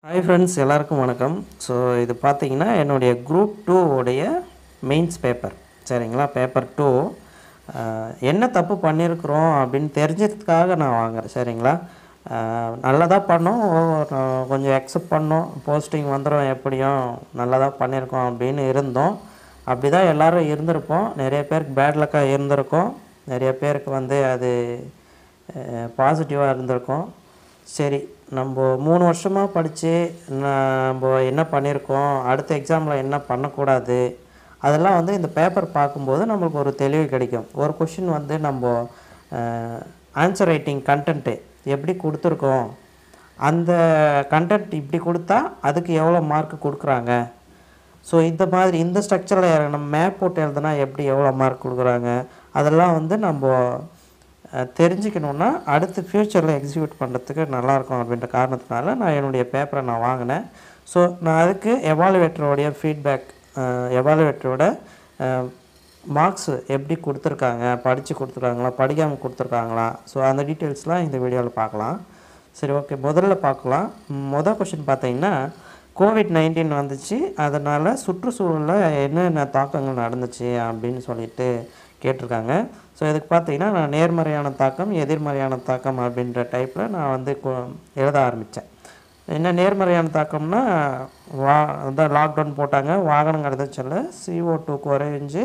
Hi friends, எல்லாருக்கும் வணக்கம். So இது பார்த்தீங்கன்னா என்னுடைய குரூப் 2 உடைய மெயின்ஸ் பேப்பர். சரிங்களா? பேப்பர் 2 என்ன தப்பு பண்ணியிருக்கிறோம் அப்படின்னு தெரிஞ்சதுக்காக நான் வாங்குறேன். சரிங்களா? நல்லதாக பண்ணோம், கொஞ்சம் அக்செப்ட் பண்ணோம், போஸ்டிங் வந்துடும், எப்படியும் நல்லதாக பண்ணியிருக்கோம் அப்படின்னு இருந்தோம். அப்படி தான் எல்லோரும் இருந்திருப்போம். நிறைய பேருக்கு பேட் லக்காக இருந்திருக்கோம், நிறைய பேருக்கு வந்து அது பாசிட்டிவாக இருந்திருக்கும். சரி, நம்ம 3 வருஷமாக படித்து நம்ம என்ன பண்ணியிருக்கோம், அடுத்த எக்ஸாமில் என்ன பண்ணக்கூடாது, அதெல்லாம் வந்து இந்த பேப்பர் பார்க்கும்போது நம்மளுக்கு ஒரு தெளிவு கிடைக்கும். ஒரு கொஷின் வந்து நம்ம ஆன்சர் ரைட்டிங் கண்டென்ட்டு எப்படி கொடுத்துருக்கோம், அந்த கண்டென்ட் இப்படி கொடுத்தா அதுக்கு எவ்வளோ மார்க் கொடுக்குறாங்க, ஸோ இந்த மாதிரி இந்த ஸ்ட்ரக்சரில் நம்ம மேப் போட்டு எழுதுனா எப்படி எவ்வளோ மார்க் கொடுக்குறாங்க, அதெல்லாம் வந்து நம்ம தெரிஞ்சுக்கணுன்னா அடுத்து ஃப்யூச்சரில் எக்ஸிக்யூட் பண்ணுறதுக்கு நல்லாயிருக்கும் அப்படின்ற காரணத்தினால நான் என்னுடைய பேப்பரை நான் வாங்கினேன். ஸோ நான் அதுக்கு எவாலுவேட்டரோடைய ஃபீட்பேக், எவாலுவேட்டரோட மார்க்ஸ் எப்படி கொடுத்துருக்காங்க, படித்து கொடுத்துருக்காங்களா, படிக்காமல் கொடுத்துருக்காங்களா, ஸோ அந்த டீட்டெயில்ஸ்லாம் இந்த வீடியோவில் பார்க்கலாம். சரி, ஓகே, முதல்ல பார்க்கலாம். மொதல் கொஷின் பார்த்தீங்கன்னா, COVID-19 வந்துச்சு, அதனால் சுற்றுச்சூழலில் என்னென்ன தாக்கங்கள் நடந்துச்சு அப்படின்னு சொல்லிட்டு கேட்டிருக்காங்க. ஸோ இதுக்கு பார்த்தீங்கன்னா நான் நேர்மறையான தாக்கம், எதிர்மறையான தாக்கம் அப்படின்ற டைப்பில் நான் வந்து எழுத ஆரம்பித்தேன். என்ன நேர்மறையான தாக்கம்னா, அதான் லாக்டவுன் போட்டாங்க, வாகனம் கிடைச்சல, CO2 குறைஞ்சி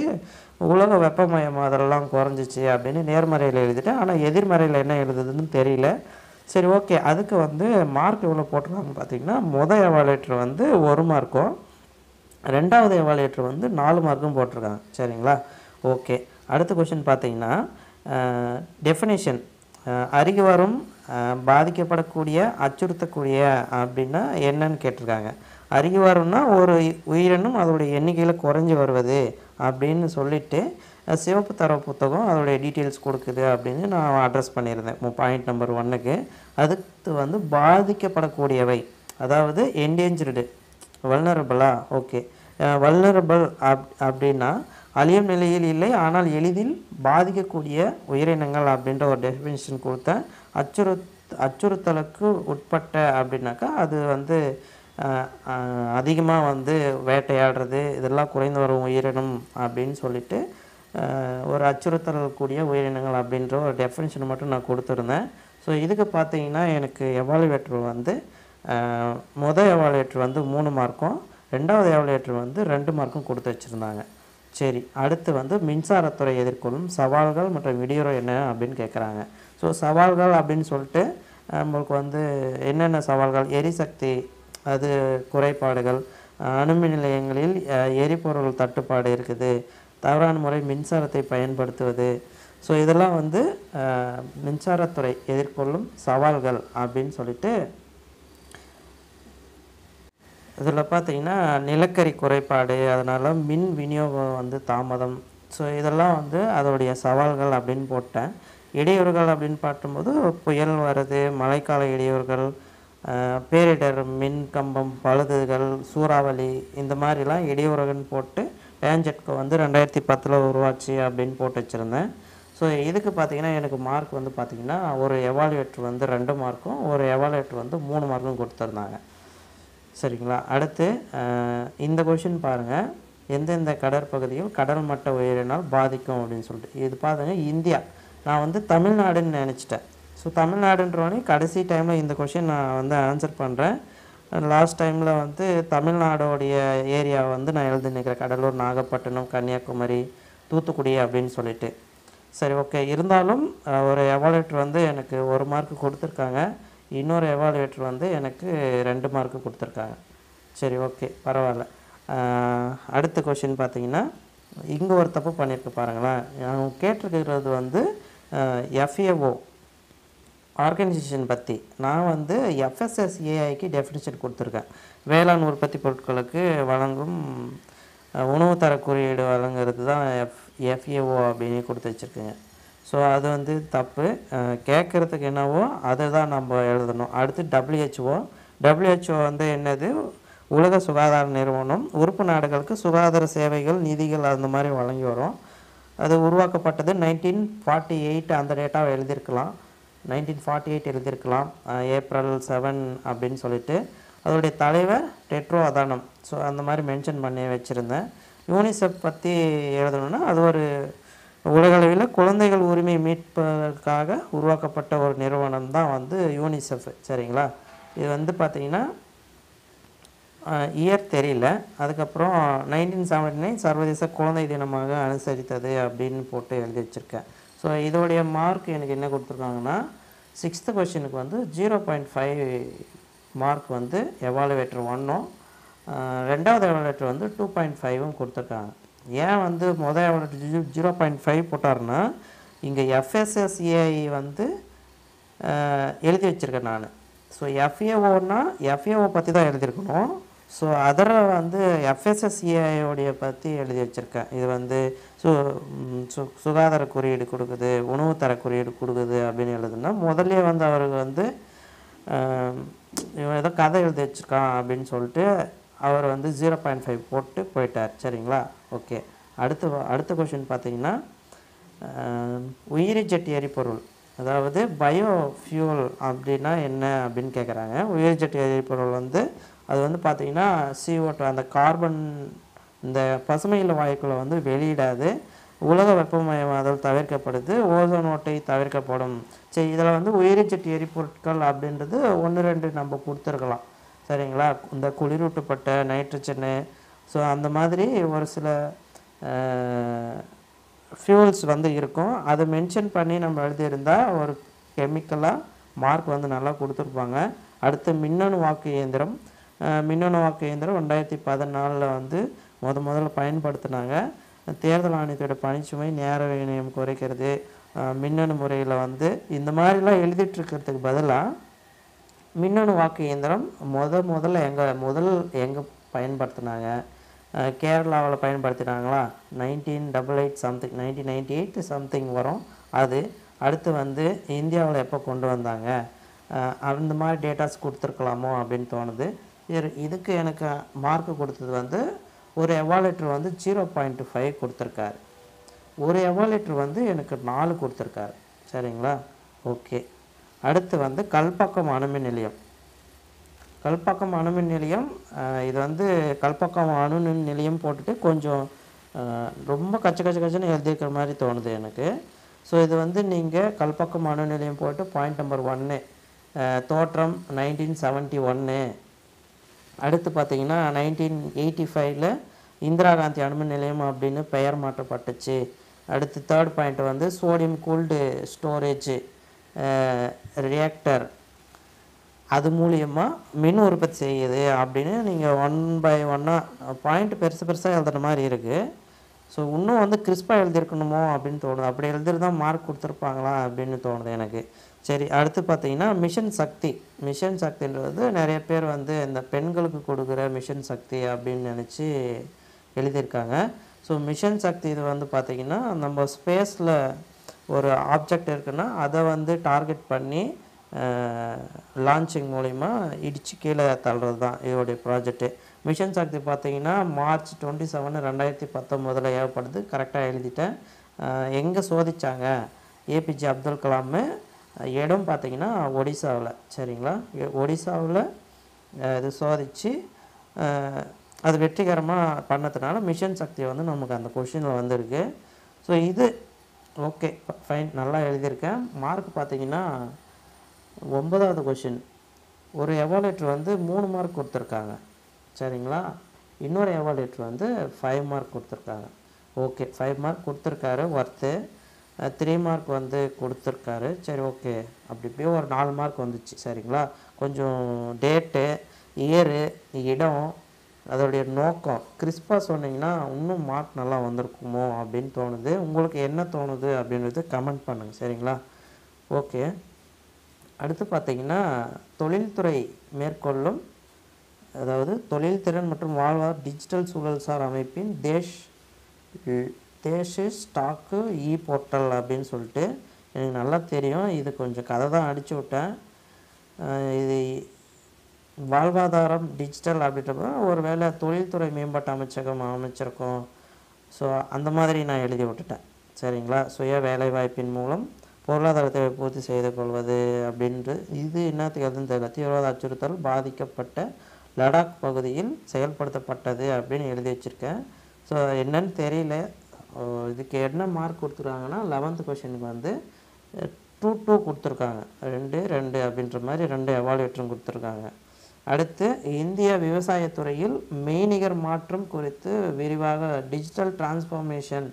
உலக வெப்பமயமாதலாம் குறைஞ்சிச்சு அப்படின்னு நேர்மறையில் எழுதிட்டேன். ஆனால் எதிர்மறையில் என்ன எழுதுதுன்னு தெரியல. சரி, ஓகே, அதுக்கு வந்து மார்க் எவ்வளோ போட்டிருக்காங்க பார்த்தீங்கன்னா, மொதல் எவாலுவேட்டர் வந்து 1 மார்க்கும், ரெண்டாவது எவாலுவேட்டர் வந்து 4 மார்க்கும் போட்டிருக்காங்க. சரிங்களா? ஓகே, அடுத்த கொஷின் பார்த்தீங்கன்னா, டெஃபினேஷன் அருகி வரும் பாதிக்கப்படக்கூடிய அச்சுறுத்தக்கூடிய அப்படின்னா என்னன்னு கேட்டிருக்காங்க. அருகி வரும்னா ஒரு உயிரினம் அதோடைய எண்ணிக்கையில் குறைஞ்சி வருவது அப்படின்னு சொல்லிட்டு சிவப்பு தரவு புத்தகம் அதோடைய டீட்டெயில்ஸ் கொடுக்குது அப்படின்னு நான் அட்ரஸ் பண்ணியிருந்தேன் பாயிண்ட் நம்பர் 1க்கு. அதுக்கு வந்து பாதிக்கப்படக்கூடியவை, அதாவது என்டேஞ்சர்டு, வல்னரபிளா, ஓகே, வல்னரபிள் அப்படின்னா அழியும் நிலையில் இல்லை ஆனால் எளிதில் பாதிக்கக்கூடிய உயிரினங்கள் அப்படின்ற ஒரு டெஃபினிஷன் கொடுத்தேன். அச்சுறுத்தலுக்கு உட்பட்ட அப்படின்னாக்கா அது வந்து அதிகமாக வந்து வேட்டையாடுறது, இதெல்லாம் குறைந்து வரும் உயிரினம் அப்படின்னு சொல்லிட்டு ஒரு அச்சுறுத்தல் கூடிய உயிரினங்கள் அப்படின்ற ஒரு டெஃபினிஷன் மட்டும் நான் கொடுத்துருந்தேன். ஸோ இதுக்கு பார்த்தீங்கன்னா எனக்கு எவாலுவேட்டர் வந்து மொதல் எவாலுவேட்டர் வந்து 3 மார்க்கும், ரெண்டாவது எவாலுவேட்டர் வந்து 2 மார்க்கும் கொடுத்து வச்சுருந்தாங்க. சரி, அடுத்து வந்து மின்சாரத்துறை எதிர்கொள்ளும் சவால்கள் மற்றும் இடையூறு என்ன அப்படின்னு கேட்குறாங்க. ஸோ சவால்கள் அப்படின்னு சொல்லிட்டு நம்மளுக்கு வந்து என்னென்ன சவால்கள், எரிசக்தி அது குறைபாடுகள், அணுமின் நிலையங்களில் எரிபொருள் தட்டுப்பாடு இருக்குது, தவறான முறை மின்சாரத்தை பயன்படுத்துவது, ஸோ இதெல்லாம் வந்து மின்சாரத்துறை எதிர்கொள்ளும் சவால்கள் அப்படின்னு சொல்லிட்டு. இதில் பார்த்தீங்கன்னா நிலக்கரி குறைபாடு, அதனால் மின் விநியோகம் வந்து தாமதம், ஸோ இதெல்லாம் வந்து அதோடைய சவால்கள் அப்படின்னு போட்டேன். இடையூறுகள் அப்படின்னு பார்க்கும்போது புயல் வருது, மழைக்கால இடையூறுகள், பேரிடர், மின் கம்பம் பழுதுகள், சூறாவளி, இந்த மாதிரிலாம் இடையூறுகள்னு போட்டு டேஞ்செட்கோ வந்து 2010 உருவாச்சு அப்படின்னு போட்டு வச்சுருந்தேன். ஸோ இதுக்கு பார்த்திங்கன்னா எனக்கு மார்க் வந்து பார்த்திங்கன்னா ஒரு எவாலுவேட்டர் வந்து 2 மார்க்கும், ஒரு எவாலுவேட்டர் வந்து 3 மார்க்கும் கொடுத்துருந்தாங்க. சரிங்களா? அடுத்து இந்த கொஷின் பாருங்கள், எந்தெந்த கடற்பகுதியில் கடல் மட்ட உயரினால் பாதிக்கும் அப்படின்னு சொல்லிட்டு. இது பாருங்க, இந்தியா, நான் வந்து தமிழ்நாடுன்னு நினச்சிட்டேன். ஸோ தமிழ்நாடுன்றோடனே கடைசி டைமில் இந்த கொஷின் நான் வந்து ஆன்சர் பண்ணுறேன். லாஸ்ட் டைமில் வந்து தமிழ்நாடோடைய ஏரியாவை வந்து நான் எழுதி நிற்கிறேன், கடலூர், நாகப்பட்டினம், கன்னியாகுமரி, தூத்துக்குடி அப்படின்னு சொல்லிட்டு. சரி, ஓகே, இருந்தாலும் ஒரு எவாலுவேட்டர் வந்து எனக்கு 1 மார்க் கொடுத்துருக்காங்க, இன்னொரு எவாலுவேட்டர் வந்து எனக்கு 2 மார்க்கு கொடுத்துருக்காங்க. சரி, ஓகே, பரவாயில்ல. அடுத்த கொஷின் பார்த்தீங்கன்னா, இங்கே ஒரு தப்பு பண்ணியிருக்கு பாருங்களேன். நான் கேட்டிருக்கிறது வந்து FAO ஆர்கனைசேஷன் பற்றி, நான் வந்து FSSAIக்கு டெஃபினிஷன் கொடுத்துருக்கேன். வேளாண் உற்பத்தி பொருட்களுக்கு வழங்கும் உணவு தர குறியீடு வழங்குறது தான் FAO அப்படின்னு கொடுத்து வச்சுருக்குங்க. ஸோ அது வந்து தப்பு. கேட்குறதுக்கு என்னவோ அதை தான் நம்ம எழுதணும். அடுத்து WHO வந்து என்னது, உலக சுகாதார நிறுவனம், உறுப்பு நாடுகளுக்கு சுகாதார சேவைகள், நிதிகள் அந்த மாதிரி வழங்கி வரும். அது உருவாக்கப்பட்டது 1948, அந்த டேட்டாவை எழுதியிருக்கலாம், 1948 எழுதியிருக்கலாம், April 7 அப்படின்னு சொல்லிட்டு. அதோடைய தலைவர் டெட்ரோ அதானம். ஸோ அந்த மாதிரி மென்ஷன் பண்ணி வச்சுருந்தேன். யூனிசெஃப் பற்றி எழுதணுன்னா அது ஒரு உலகளவில் குழந்தைகள் உரிமை மீட்பதற்காக உருவாக்கப்பட்ட ஒரு நிறுவனம் தான் வந்து யூனிசெஃப். சரிங்களா? இது வந்து பார்த்திங்கன்னா இயர் தெரியல. அதுக்கப்புறம் 1979 சர்வதேச குழந்தை தினமாக அனுசரித்தது அப்படின்னு போட்டு எழுதி வச்சுருக்கேன். ஸோ இதோடைய மார்க் எனக்கு என்ன கொடுத்துருக்காங்கன்னா 6th கொஷினுக்கு வந்து 0.5 மார்க் வந்து எவாலுவேட்டர் 1ம், ரெண்டாவது எவாலுவேட்டர் வந்து 2.5ம் கொடுத்துருக்காங்க. ஏன் வந்து மொதல் எவாலுவேட்டர் 0.5 போட்டாருன்னா இங்கே எஃப்எஸ்எஸ்ஏஐ வந்து எழுதி வச்சுருக்கேன் நான். ஸோ எஃப்ஏஓன்னா எஃப்ஏஓ பற்றி தான் எழுதியிருக்கணும். ஸோ அதில் வந்து எஃப்எஸ்எஸ்ஏஐயோடைய பற்றி எழுதி வச்சுருக்கேன். இது வந்து சுகாதார குறியீடு கொடுக்குது, உணவு தர குறியீடு கொடுக்குது அப்படின்னு எழுதுனா முதல்ல வந்து அவருக்கு வந்து இவன் ஏதோ கதை எழுதி வச்சுருக்கான் அப்படின்னு சொல்லிட்டு அவர் வந்து 0.5 போட்டு போயிட்டார். சரிங்களா? ஓகே. அடுத்த கொஷின் பார்த்திங்கன்னா உயிரி ஜெட் எரிபொருள், அதாவது பயோ ஃபியூல் அப்படின்னா என்ன அப்படின்னு கேட்குறாங்க. உயிரி ஜெட் எரிபொருள் வந்து அது வந்து பார்த்திங்கன்னா CO2 அந்த கார்பன் இந்த பசுமையில் வாயுக்களை வந்து வெளியிடாது, உலக வெப்பமயமாதல் தவிர்க்கப்படுது, ஓசோன் ஓட்டை தவிர்க்கப்படும். சரி, இதில் வந்து உயிரி ஜெட் எரிபொருட்கள் அப்படின்றது 1-2 நம்ம கொடுத்துருக்கலாம். சரிங்களா? இந்த குளிரூட்டப்பட்ட நைட்ரஜனு, ஸோ அந்த மாதிரி ஒரு சில ஃபியூல்ஸ் வந்து இருக்கும். அதை மென்ஷன் பண்ணி நம்ம எழுதியிருந்தால் ஒரு கெமிக்கலாக மார்க் வந்து நல்லா கொடுத்துருப்பாங்க. அடுத்து மின்னணு வாக்கு இயந்திரம். மின்னணு வாக்கு இயந்திரம் 2014 வந்து முதல்ல பயன்படுத்தினாங்க. தேர்தல் ஆணையத்தோட பணிச்சுமை, நேர விநியோகம் குறைக்கிறது, மின்னணு முறையில் வந்து இந்த மாதிரிலாம் எழுதிட்டுருக்கிறதுக்கு பதிலாக மின்னணு வாக்கு இயந்திரம் முதல்ல எங்கே பயன்படுத்தினாங்க, கேரளாவில் பயன்படுத்தினாங்களா, 1988 சம்திங் 1998 சம்திங் வரும் அது. அடுத்து வந்து இந்தியாவில் எப்போ கொண்டு வந்தாங்க, அந்த மாதிரி டேட்டாஸ் கொடுத்துருக்கலாமோ அப்படின்னு தோணுது. இதுக்கு எனக்கு மார்க்கு கொடுத்தது வந்து ஒரு எவாலுவேட்டர் வந்து 0.5 கொடுத்துருக்காரு. ஒரு எவாலுவேட்டர் வந்து எனக்கு 4 கொடுத்துருக்காரு. சரிங்களா? ஓகே. அடுத்து வந்து கல்பாக்கம் அணுமின் நிலையம். கல்பாக்கம் அணுமின் நிலையம் இது வந்து கல்பாக்கம் அணுமின் நிலையம் போட்டுட்டு கொஞ்சம் ரொம்ப கச்சன்னு எழுதியிருக்கிற மாதிரி தோணுது எனக்கு. ஸோ இது வந்து நீங்கள் கல்பாக்கம் அணு நிலையம் போட்டு பாயிண்ட் நம்பர் 1 தோற்றம் 1971. அடுத்து பார்த்திங்கன்னா 1985 இந்திரா காந்தி அணுமின் நிலையம் அப்படின்னு பெயர் மாற்றப்பட்டுச்சு. அடுத்து தேர்ட் பாயிண்ட் வந்து சோடியம் கூல்டு ஸ்டோரேஜ் ரியாக்டர், அது மூலியமாக மின் உற்பத்தி செய்யுது அப்படின்னு நீங்கள் 1 by 1 பாயிண்ட் பெருசாக எழுதுகிற மாதிரி இருக்குது. ஸோ இன்னும் வந்து கிறிஸ்பாக எழுதியிருக்கணுமோ அப்படின்னு தோணுது. அப்படி எழுதிருந்தால் மார்க் கொடுத்துருப்பாங்களா அப்படின்னு தோணுது எனக்கு. சரி, அடுத்து பார்த்திங்கன்னா மிஷன் சக்தி. மிஷன் சக்தின்றது நிறைய பேர் வந்து இந்த பெண்களுக்கு கொடுக்குற மிஷன் சக்தி அப்படின்னு நினச்சி எழுதியிருக்காங்க. ஸோ மிஷன் சக்தி இது வந்து பார்த்திங்கன்னா நம்ம ஸ்பேஸில் ஒரு ஆப்ஜெக்ட் இருக்குன்னா அதை வந்து டார்கெட் பண்ணி லான்ச்சிங் மூலிமா இடித்து கீழே தள்ளுறது தான் இதோடைய ப்ராஜெக்ட்டு. மிஷன் சக்தி பார்த்திங்கன்னா March 27, 2019 ஏவப்படுது. கரெக்டாக எழுதிட்டேன். எங்கே சோதித்தாங்க, ஏபிஜே அப்துல் கலாம். இடம் பார்த்திங்கன்னா ஒடிசாவில். சரிங்களா? ஒடிசாவில் இது சோதித்து அது வெற்றிகரமாக பண்ணதுனால மிஷன் சக்தி வந்து நமக்கு அந்த கொஷினில் வந்திருக்கு. ஸோ இது ஓகே, ஃபைன், நல்லா எழுதியிருக்கேன். மார்க் பார்த்திங்கன்னா 9வது கொஷின் ஒரு எவாலுவேட்டர் வந்து 3 மார்க் கொடுத்துருக்காங்க. சரிங்களா? இன்னொரு எவாலுவேட்டர் வந்து 5 மார்க் கொடுத்துருக்காங்க. ஓகே, 5 மார்க் கொடுத்துருக்காரு, ஒர்த்து. 3 மார்க் வந்து கொடுத்துருக்காரு. சரி, ஓகே. அப்படி இப்படியே ஒரு 4 மார்க் வந்துச்சு. சரிங்களா? கொஞ்சம் டேட்டு, இயரு, இடம், அதோடைய நோக்கம் கிறிஸ்பாக சொன்னிங்கன்னா இன்னும் மார்க் நல்லா வந்திருக்குமோ அப்படின்னு தோணுது. உங்களுக்கு என்ன தோணுது அப்படின்றது கமெண்ட் பண்ணுங்கள். சரிங்களா? ஓகே. அடுத்து பார்த்திங்கன்னா தொழில்துறை மேற்கொள்ளும், அதாவது தொழில்திறன் மற்றும் வாழ்வார் டிஜிட்டல் சூழல்சார் அமைப்பின் தேஷ் ஸ்டாக்கு போர்ட்டல் அப்படின்னு சொல்லிட்டு எனக்கு நல்லா தெரியும். இது கொஞ்சம் கதை தான் அடிச்சு விட்டேன். இது வாழ்வாதாரம் டிஜிட்டல் அப்படின்றப்ப ஒரு வேளை தொழில்துறை மேம்பாட்டு அமைச்சகம் அமைச்சிருக்கோம். ஸோ அந்த மாதிரி நான் எழுதி விட்டுட்டேன். சரிங்களா? சுய வேலைவாய்ப்பின் மூலம் பொருளாதாரத்தை பூர்த்தி செய்து கொள்வது அப்படின்ட்டு இது என்னத்துக்கு எதுன்னு தெரியல. தீவிரவாத அச்சுறுத்தல் பாதிக்கப்பட்ட லடாக் பகுதியில் செயல்படுத்தப்பட்டது அப்படின்னு எழுதி வச்சுருக்கேன். ஸோ என்னன்னு தெரியல. இதுக்கு என்ன மார்க் கொடுத்துருக்காங்கன்னா 11th கொஷினுக்கு வந்து 2 கொடுத்துருக்காங்க. 2 2 அப்படின்ற மாதிரி 2 எவாலுவேட்டரும் கொடுத்துருக்காங்க. அடுத்து இந்திய விவசாயத்துறையில் மெய்நிகர் மாற்றம் குறித்து விரிவாக digital transformation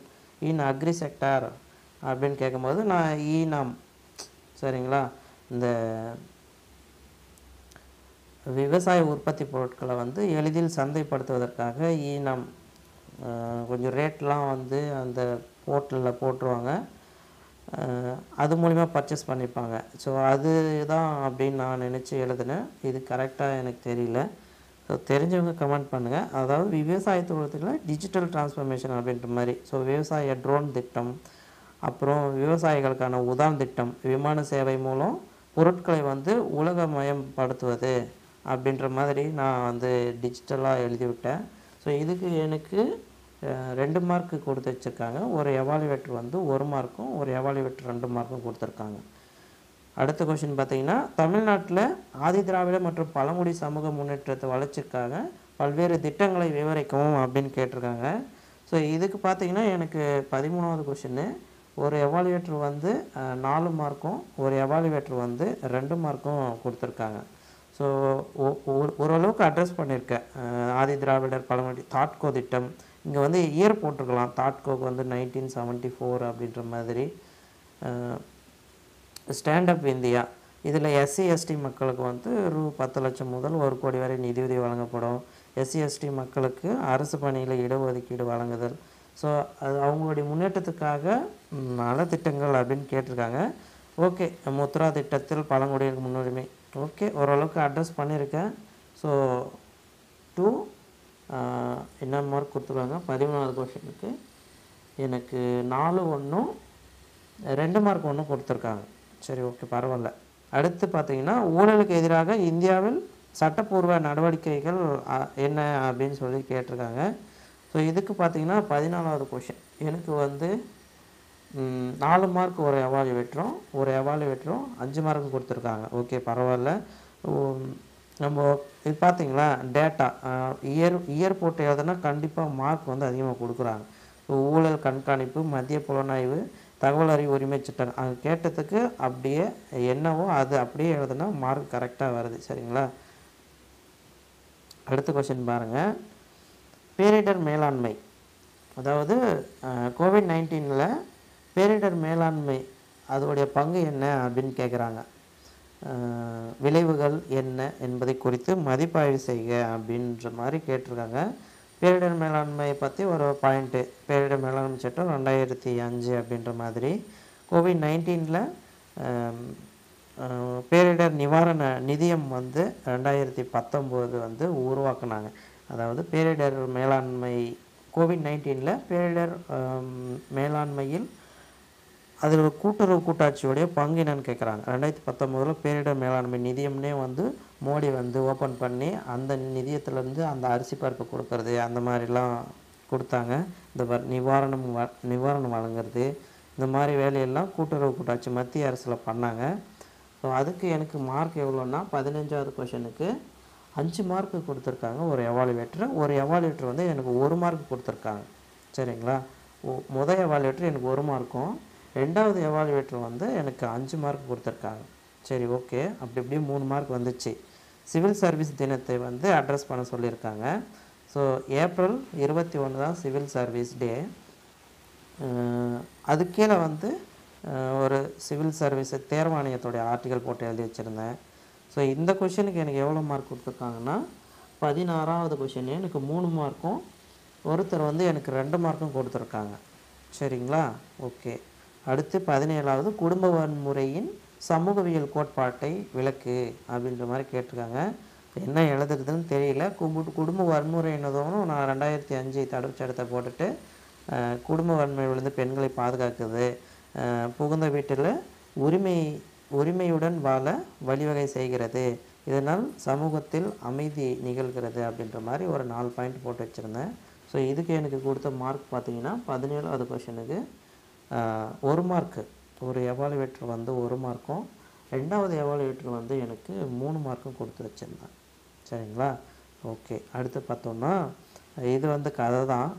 in agri sector அப்படின்னு கேட்கும்போது நான் ஈனாம் சரிங்களா, இந்த விவசாய உற்பத்தி பொருட்களை வந்து எளிதில் சந்தைப்படுத்துவதற்காக ஈனாம் கொஞ்சம் ரேட்லாம் வந்து அந்த போர்ட்டலில் போட்டுருவாங்க. அது மூலிமா பர்ச்சேஸ் பண்ணிப்பாங்க. ஸோ அதுதான் அப்படின்னு நான் நினச்சி எழுதினேன். இது கரெக்டாக எனக்கு தெரியல. ஸோ தெரிஞ்சவங்க கமெண்ட் பண்ணுங்கள். அதாவது விவசாயத்துறையில் டிஜிட்டல் டிரான்ஸ்ஃபர்மேஷன் அப்படின்ற மாதிரி. ஸோ விவசாய ட்ரோன் திட்டம், அப்புறம் விவசாயிகளுக்கான உதான் திட்டம், விமான சேவை மூலம் பொருட்களை வந்து உலகமயப்படுத்துவது அப்படின்ற மாதிரி நான் வந்து டிஜிட்டலாக எழுதிவிட்டேன். ஸோ இதுக்கு எனக்கு 2 மார்க்கு கொடுத்து வச்சுருக்காங்க. ஒரு எவாலுவேட்டர் வந்து 1 மார்க்கும், ஒரு எவாலுவேட்டர் 2 மார்க்கும் கொடுத்துருக்காங்க. அடுத்த கொஷின் பார்த்தீங்கன்னா, தமிழ்நாட்டில் ஆதிதிராவிட மற்றும் பழங்குடி சமூக முன்னேற்றத்தை வளர்ச்சிக்காக பல்வேறு திட்டங்களை விவரிக்கவும் அப்படின்னு கேட்டிருக்காங்க. ஸோ இதுக்கு பார்த்தீங்கன்னா எனக்கு 13வது கொஷின்னு ஒரு எவாலுவேட்டர் வந்து 4 மார்க்கும், ஒரு எவாலுவேட்டர் வந்து 2 மார்க்கும் கொடுத்துருக்காங்க. ஸோ ஓரளவுக்கு அட்ரஸ் பண்ணியிருக்கேன். ஆதி திராவிடர் பழங்குடி தாட்கோ திட்டம், இங்கே வந்து இயர் போட்டிருக்கலாம். தாட்கோக்கு வந்து 1974 அப்படின்ற மாதிரி. ஸ்டாண்டப் இந்தியா, இதில் எஸ்சி எஸ்டி மக்களுக்கு வந்து ரூ 10 லட்சம் முதல் 1 கோடி வரை நிதியுதவி வழங்கப்படும். எஸ்சி எஸ்டி மக்களுக்கு அரசு பணியில் இடஒதுக்கீடு வழங்குதல். ஸோ அது அவங்களுடைய முன்னேற்றத்துக்காக நலத்திட்டங்கள் அப்படின்னு கேட்டிருக்காங்க. ஓகே, முத்ரா திட்டத்தில் பழங்குடியினருக்கு முன்னுரிமை. ஓகே, ஓரளவுக்கு அட்ரஸ் பண்ணியிருக்கேன். ஸோ 2 என்ன மார்க் கொடுத்துருவாங்க 13வது கொஷனுக்கு எனக்கு 4 1 2 மார்க் 1 கொடுத்துருக்காங்க. சரி, ஓகே, பரவாயில்ல. அடுத்து பார்த்தீங்கன்னா, ஊழலுக்கு எதிராக இந்தியாவில் சட்டப்பூர்வ நடவடிக்கைகள் என்ன அப்படின்னு சொல்லி கேட்டிருக்காங்க. ஸோ இதுக்கு பார்த்தீங்கன்னா 14வது கொஷின் எனக்கு வந்து 4 மார்க் ஒரு எவாலுவேட்டரும் 5 மார்க்கும் கொடுத்துருக்காங்க. ஓகே, பரவாயில்ல. நம்ம இது பார்த்தீங்களா டேட்டா இயர் போட்டு எழுதுனா கண்டிப்பாக மார்க் வந்து அதிகமாக கொடுக்குறாங்க. ஊழல் கண்காணிப்பு, மத்திய புலனாய்வு, தகவல் அறிவு உரிமை சட்டம் அங்கே கேட்டதுக்கு அப்படியே என்னவோ அது அப்படியே எழுதுனா மார்க் கரெக்டாக வருது. சரிங்களா? அடுத்த கொஸ்டின் பாருங்கள். பேரிடர் மேலாண்மை, அதாவது கோவிட்-19 பேரிடர் மேலாண்மை அதோடைய பங்கு என்ன அப்படின்னு கேட்குறாங்க. விளைவுகள் என்ன என்பதை குறித்து மதிப்பாய்வு செய்க அப்படின்ற மாதிரி கேட்டிருக்காங்க. பேரிடர் மேலாண்மை பற்றி ஒரு பாயிண்ட்டு, பேரிடர் மேலாண்மை சட்டம் 2005 அப்படின்ற மாதிரி. கோவிட்-19 பேரிடர் நிவாரண நிதியம் வந்து 2019 வந்து உருவாக்குனாங்க. அதாவது பேரிடர் மேலாண்மை கோவிட்-19 பேரிடர் மேலாண்மையில் அதில் கூட்டுறவு கூட்டாட்சியோடைய பங்கு என்னன்னு கேட்குறாங்க. 2019 பேரிடர் மேலாண்மை நிதியம்னே வந்து மோடி வந்து ஓப்பன் பண்ணி அந்த நிதியத்திலேருந்து அந்த அரிசி பருப்பு கொடுக்கறது அந்த மாதிரிலாம் கொடுத்தாங்க. இந்த நிவாரணம் வழங்குறது இந்த மாதிரி வேலையெல்லாம் கூட்டுறவு கூட்டாட்சி மத்திய அரசில் பண்ணாங்க. ஸோ அதுக்கு எனக்கு மார்க் எவ்வளோன்னா 15வது கொஷனுக்கு 5 மார்க்கு கொடுத்துருக்காங்க. ஒரு எவாலுவேட்டர் வந்து எனக்கு 1 மார்க் கொடுத்துருக்காங்க. சரிங்களா? முதல் எவாலுவேட்டர் எனக்கு 1 மார்க்கும், 2வது எவாலுவேட்டர் வந்து எனக்கு 5 மார்க் கொடுத்துருக்காங்க. சரி, ஓகே, அப்படி இப்படி 3 மார்க் வந்துச்சு. சிவில் சர்வீஸ் தினத்தை வந்து அட்ரஸ் பண்ண சொல்லியிருக்காங்க. ஸோ ஏப்ரல் 21 தான் சிவில் சர்வீஸ் டே. அது கீழே வந்து ஒரு சிவில் சர்வீஸ் தேர்வாணையத்துடைய ஆர்டிக்கல் போட்டு எழுதி வச்சுருந்தேன். ஸோ இந்த கொஷனுக்கு எனக்கு எவ்வளோ மார்க் கொடுத்துருக்காங்கன்னா 16வது கொஷின் எனக்கு 3 மார்க்கும், ஒருத்தர் வந்து எனக்கு 2 மார்க்கும் கொடுத்துருக்காங்க. சரிங்களா? ஓகே. அடுத்து 17வது குடும்ப வன்முறையின் சமூகவியல் கோட்பாட்டை விளக்கு அப்படின்ற மாதிரி கேட்டிருக்காங்க. என்ன எழுதுறதுன்னு தெரியல. குடும்ப வன்முறையினதும் நான் 2005 தடுப்பு சட்டத்தை போட்டுட்டு குடும்ப வன்முறையிலிருந்து பெண்களை பாதுகாக்குது, புகுந்த வீட்டில் உரிமையுடன் வாழ வழிவகை செய்கிறது, இதனால் சமூகத்தில் அமைதி நிகழ்கிறது அப்படின்ற மாதிரி ஒரு 4 பாயிண்ட் போட்டு வச்சுருந்தேன். ஸோ இதுக்கு எனக்கு கொடுத்த மார்க் பார்த்தீங்கன்னா 17வது கொஷனுக்கு 1 மார்க்கு, ஒரு எவாலுவேட்டர் வந்து 1 மார்க்கும், 2வது எவாலுவேட்டர் வந்து எனக்கு 3 மார்க்கும் கொடுத்து வச்சுருந்தேன். சரிங்களா? ஓகே, அடுத்து பார்த்தோம்னா இது வந்து கதை தான்.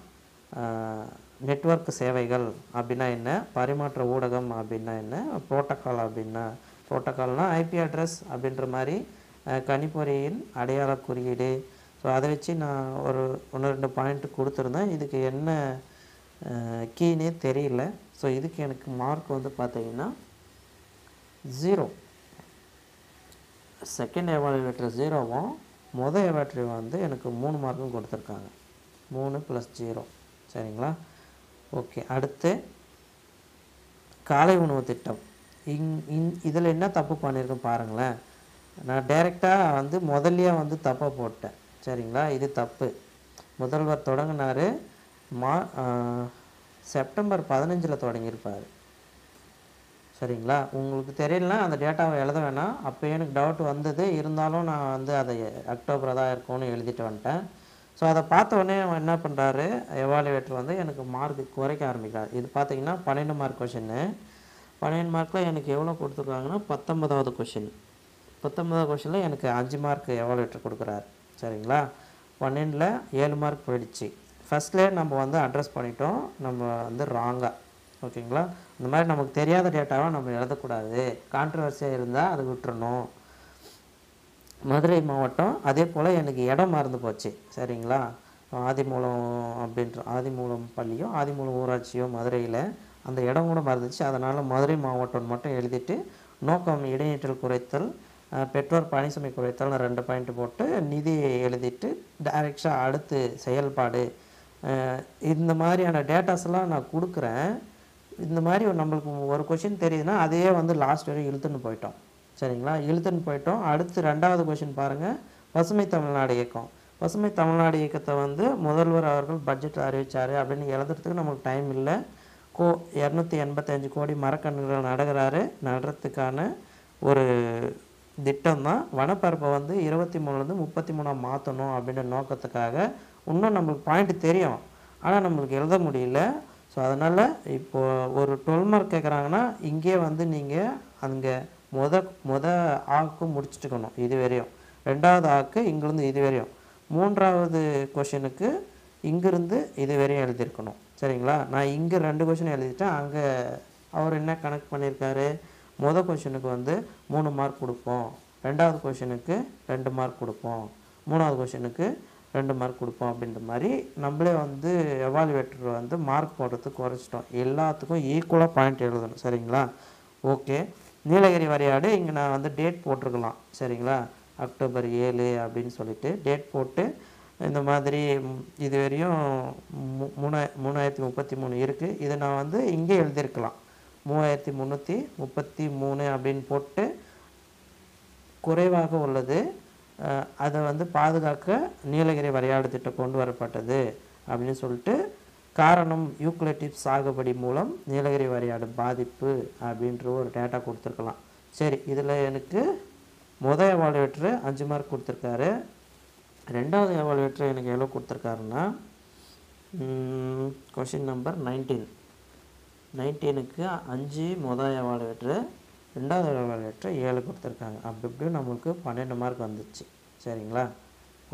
நெட்வொர்க் சேவைகள் அப்படின்னா என்ன, பரிமாற்ற ஊடகம் அப்படின்னா என்ன, புரோட்டோக்கால் அப்படின்னா, புரோட்டோக்கால்னால் ஐபி அட்ரஸ் அப்படின்ற மாதிரி கணிப்பொறியின் அடையாள குறியீடு. ஸோ அதை வச்சு நான் ஒரு 1-2 பாயிண்ட் கொடுத்துருந்தேன். இதுக்கு என்ன கீனே தெரியல. ஸோ இதுக்கு எனக்கு மார்க் வந்து பார்த்தீங்கன்னா 0. செகண்ட் எவாலுவேட்டர் 0வும் மொதல் எவாலுவேட்டர் வந்து எனக்கு 3 மார்க்கும் கொடுத்துருக்காங்க. 3 + 0. சரிங்களா? ஓகே, அடுத்து காலை உணவு திட்டம். இதில் என்ன தப்பு பண்ணியிருக்கேன் பாருங்களேன். நான் டைரெக்டாக வந்து முதல்லையே வந்து தப்பாக போட்டேன். சரிங்களா? இது தப்பு. முதல்வர் தொடங்கினார் செப்டம்பர் 15 தொடங்கியிருப்பார். சரிங்களா? உங்களுக்கு தெரியலனா அந்த டேட்டாவை எழுத வேணாம். அப்போ எனக்கு டவுட் வந்தது. இருந்தாலும் நான் வந்து அதை அக்டோபர் தான் இருக்கும்னு எழுதிட்டு வந்துட்டேன். ஸோ அதை பார்த்த உடனே அவன் என்ன பண்ணுறாரு, எவாலுவேட்டர் வந்து எனக்கு மார்க்கு குறைக்க ஆரம்பிக்கிறார். இது பார்த்தீங்கன்னா 12 மார்க் கொஷின்னு. 12 மார்க்கில் எனக்கு எவ்வளோ கொடுத்துருக்காங்கன்னா 19வது கொஷின். 19வது கொஷினில் எனக்கு 5 மார்க் எவாலுவேட்டர் கொடுக்குறாரு. சரிங்களா? 12ல் 7 மார்க் போயிடுச்சு. ஃபஸ்ட்லேயே நம்ம வந்து அட்ரஸ் பண்ணிட்டோம், நம்ம வந்து ராங்காக. ஓகேங்களா? இந்த மாதிரி நமக்கு தெரியாத டேட்டாவை நம்ம எழுதக்கூடாது. கான்ட்ரவர்சியாக இருந்தால் அதை விட்டுறணும். மதுரை மாவட்டம், அதே போல் எனக்கு இடம் மறந்து போச்சு. சரிங்களா? ஆதிமூலம் அப்படின்ற ஆதிமூலம் பள்ளியோ ஆதிமூலம் ஊராட்சியோ மதுரையில் அந்த இடம் கூட மறந்துச்சு. அதனால் மதுரை மாவட்டம் மட்டும் எழுதிட்டு நோக்கம் இடைநிற்றல் குறைத்தல், பெற்றோர் பணிசுமை குறைத்தல் 2 பாயிண்ட் போட்டு நிதி எழுதிட்டு டைரெக்டாக அடுத்து செயல்பாடு. இந்த மாதிரியான டேட்டாஸ்லாம் நான் கொடுக்குறேன். இந்த மாதிரி நம்மளுக்கு ஒரு கொஷின் தெரியுதுன்னா அதையே வந்து லாஸ்ட் வரையும் இழுத்துன்னு போயிட்டோம். சரிங்களா? இழுத்துன்னு போயிட்டோம். அடுத்து 2வது கொஷின் பாருங்கள், பசுமை தமிழ்நாடு இயக்கம். பசுமை தமிழ்நாடு இயக்கத்தை வந்து முதல்வர் அவர்கள் பட்ஜெட் அறிவித்தார் அப்படின்னு எழுதுறதுக்கு நமக்கு டைம் இல்லை. 285 கோடி மரக்கன்றுகள் நடுறதுக்கான ஒரு திட்டம் தான். வனப்பரப்பை வந்து 23லேருந்து 33 மாற்றணும் அப்படின்ற நோக்கத்துக்காக. இன்னும் நம்மளுக்கு பாயிண்ட் தெரியும், ஆனால் நம்மளுக்கு எழுத முடியல. ஸோ அதனால் இப்போது ஒரு 12 மார்க் கேட்குறாங்கன்னா இங்கே வந்து நீங்கள் அங்கே மொத ஆக்கு முடிச்சுட்டுக்கணும் இது வரையும். 2வது ஆக்கு இங்கேருந்து இது வரையும். 3வது கொஷினுக்கு இங்கேருந்து இது வரையும் எழுதியிருக்கணும். சரிங்களா? நான் இங்கே 2 கொஷின் எழுதிட்டேன். அங்கே அவர் என்ன கணக்கு பண்ணியிருக்காரு, மொதல் கொஷினுக்கு வந்து 3 மார்க் கொடுப்போம், 2வது கொஷினுக்கு 2 மார்க் கொடுப்போம், 3வது கொஷினுக்கு 2 மார்க் கொடுப்போம் அப்படின்ற மாதிரி நம்மளே வந்து எவாலுவேட்டர் வந்து மார்க் போடுறதுக்கு குறைச்சிட்டோம். எல்லாத்துக்கும் ஈக்குவலாக பாயிண்ட் எழுதணும். சரிங்களா? ஓகே, நீலகிரி வரையாடு இங்கே நான் வந்து டேட் போட்டிருக்கலாம். சரிங்களா? அக்டோபர் 7 அப்படின்னு சொல்லிட்டு டேட் போட்டு இந்த மாதிரி இது வரையும் 3033 இருக்குது. இதை நான் வந்து இங்கே எழுதியிருக்கலாம் 3333 அப்படின்னு போட்டு குறைவாக உள்ளது, அதை வந்து பாதுகாக்க நீலகிரி வரையாடு திட்டம் கொண்டு வரப்பட்டது அப்படின்னு சொல்லிட்டு காரணம் யூக்லிப்டஸ் சாகுபடி மூலம் நீலகிரி வரையாடு பாதிப்பு அப்படின்ற ஒரு டேட்டா கொடுத்துருக்கலாம். சரி, இதில் எனக்கு மொதல் எவாலுவேட்டரு 5 மார்க் கொடுத்துருக்காரு. 2வது எவாலுவேட்டர் எனக்கு எவ்வளோ கொடுத்துருக்காருன்னா கொஷின் நம்பர் 19க்கு 5 மொதல் எவாலுவேட்டரு, 2வது எவாலுவேட்டர் 7 கொடுத்துருக்காங்க. அப்படி இப்படியும் நம்மளுக்கு 12 மார்க் வந்துச்சு. சரிங்களா?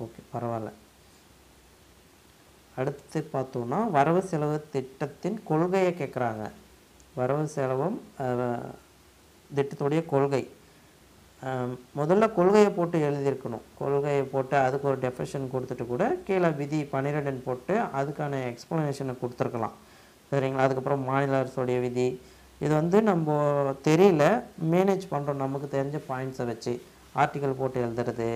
ஓகே, பரவாயில்ல. அடுத்து பார்த்தோன்னா வரவு செலவு திட்டத்தின் கொள்கையை கேட்குறாங்க. வரவு செலவும் திட்டத்துடைய கொள்கை. முதல்ல கொள்கையை போட்டு எழுதியிருக்கணும். கொள்கையை போட்டு அதுக்கு ஒரு டெஃபினேஷன் கொடுத்துட்டு கூட கீழே விதி 12 போட்டு அதுக்கான எக்ஸ்ப்ளனேஷனை கொடுத்துருக்கலாம். சரிங்களா? அதுக்கப்புறம் மாநில அரசுடைய விதி. இது வந்து நம்ம தெரியல, மேனேஜ் பண்ணுறோம் நமக்கு தெரிஞ்ச பாயிண்ட்ஸை வச்சு ஆர்டிக்கல் போட்டு எழுதுறது.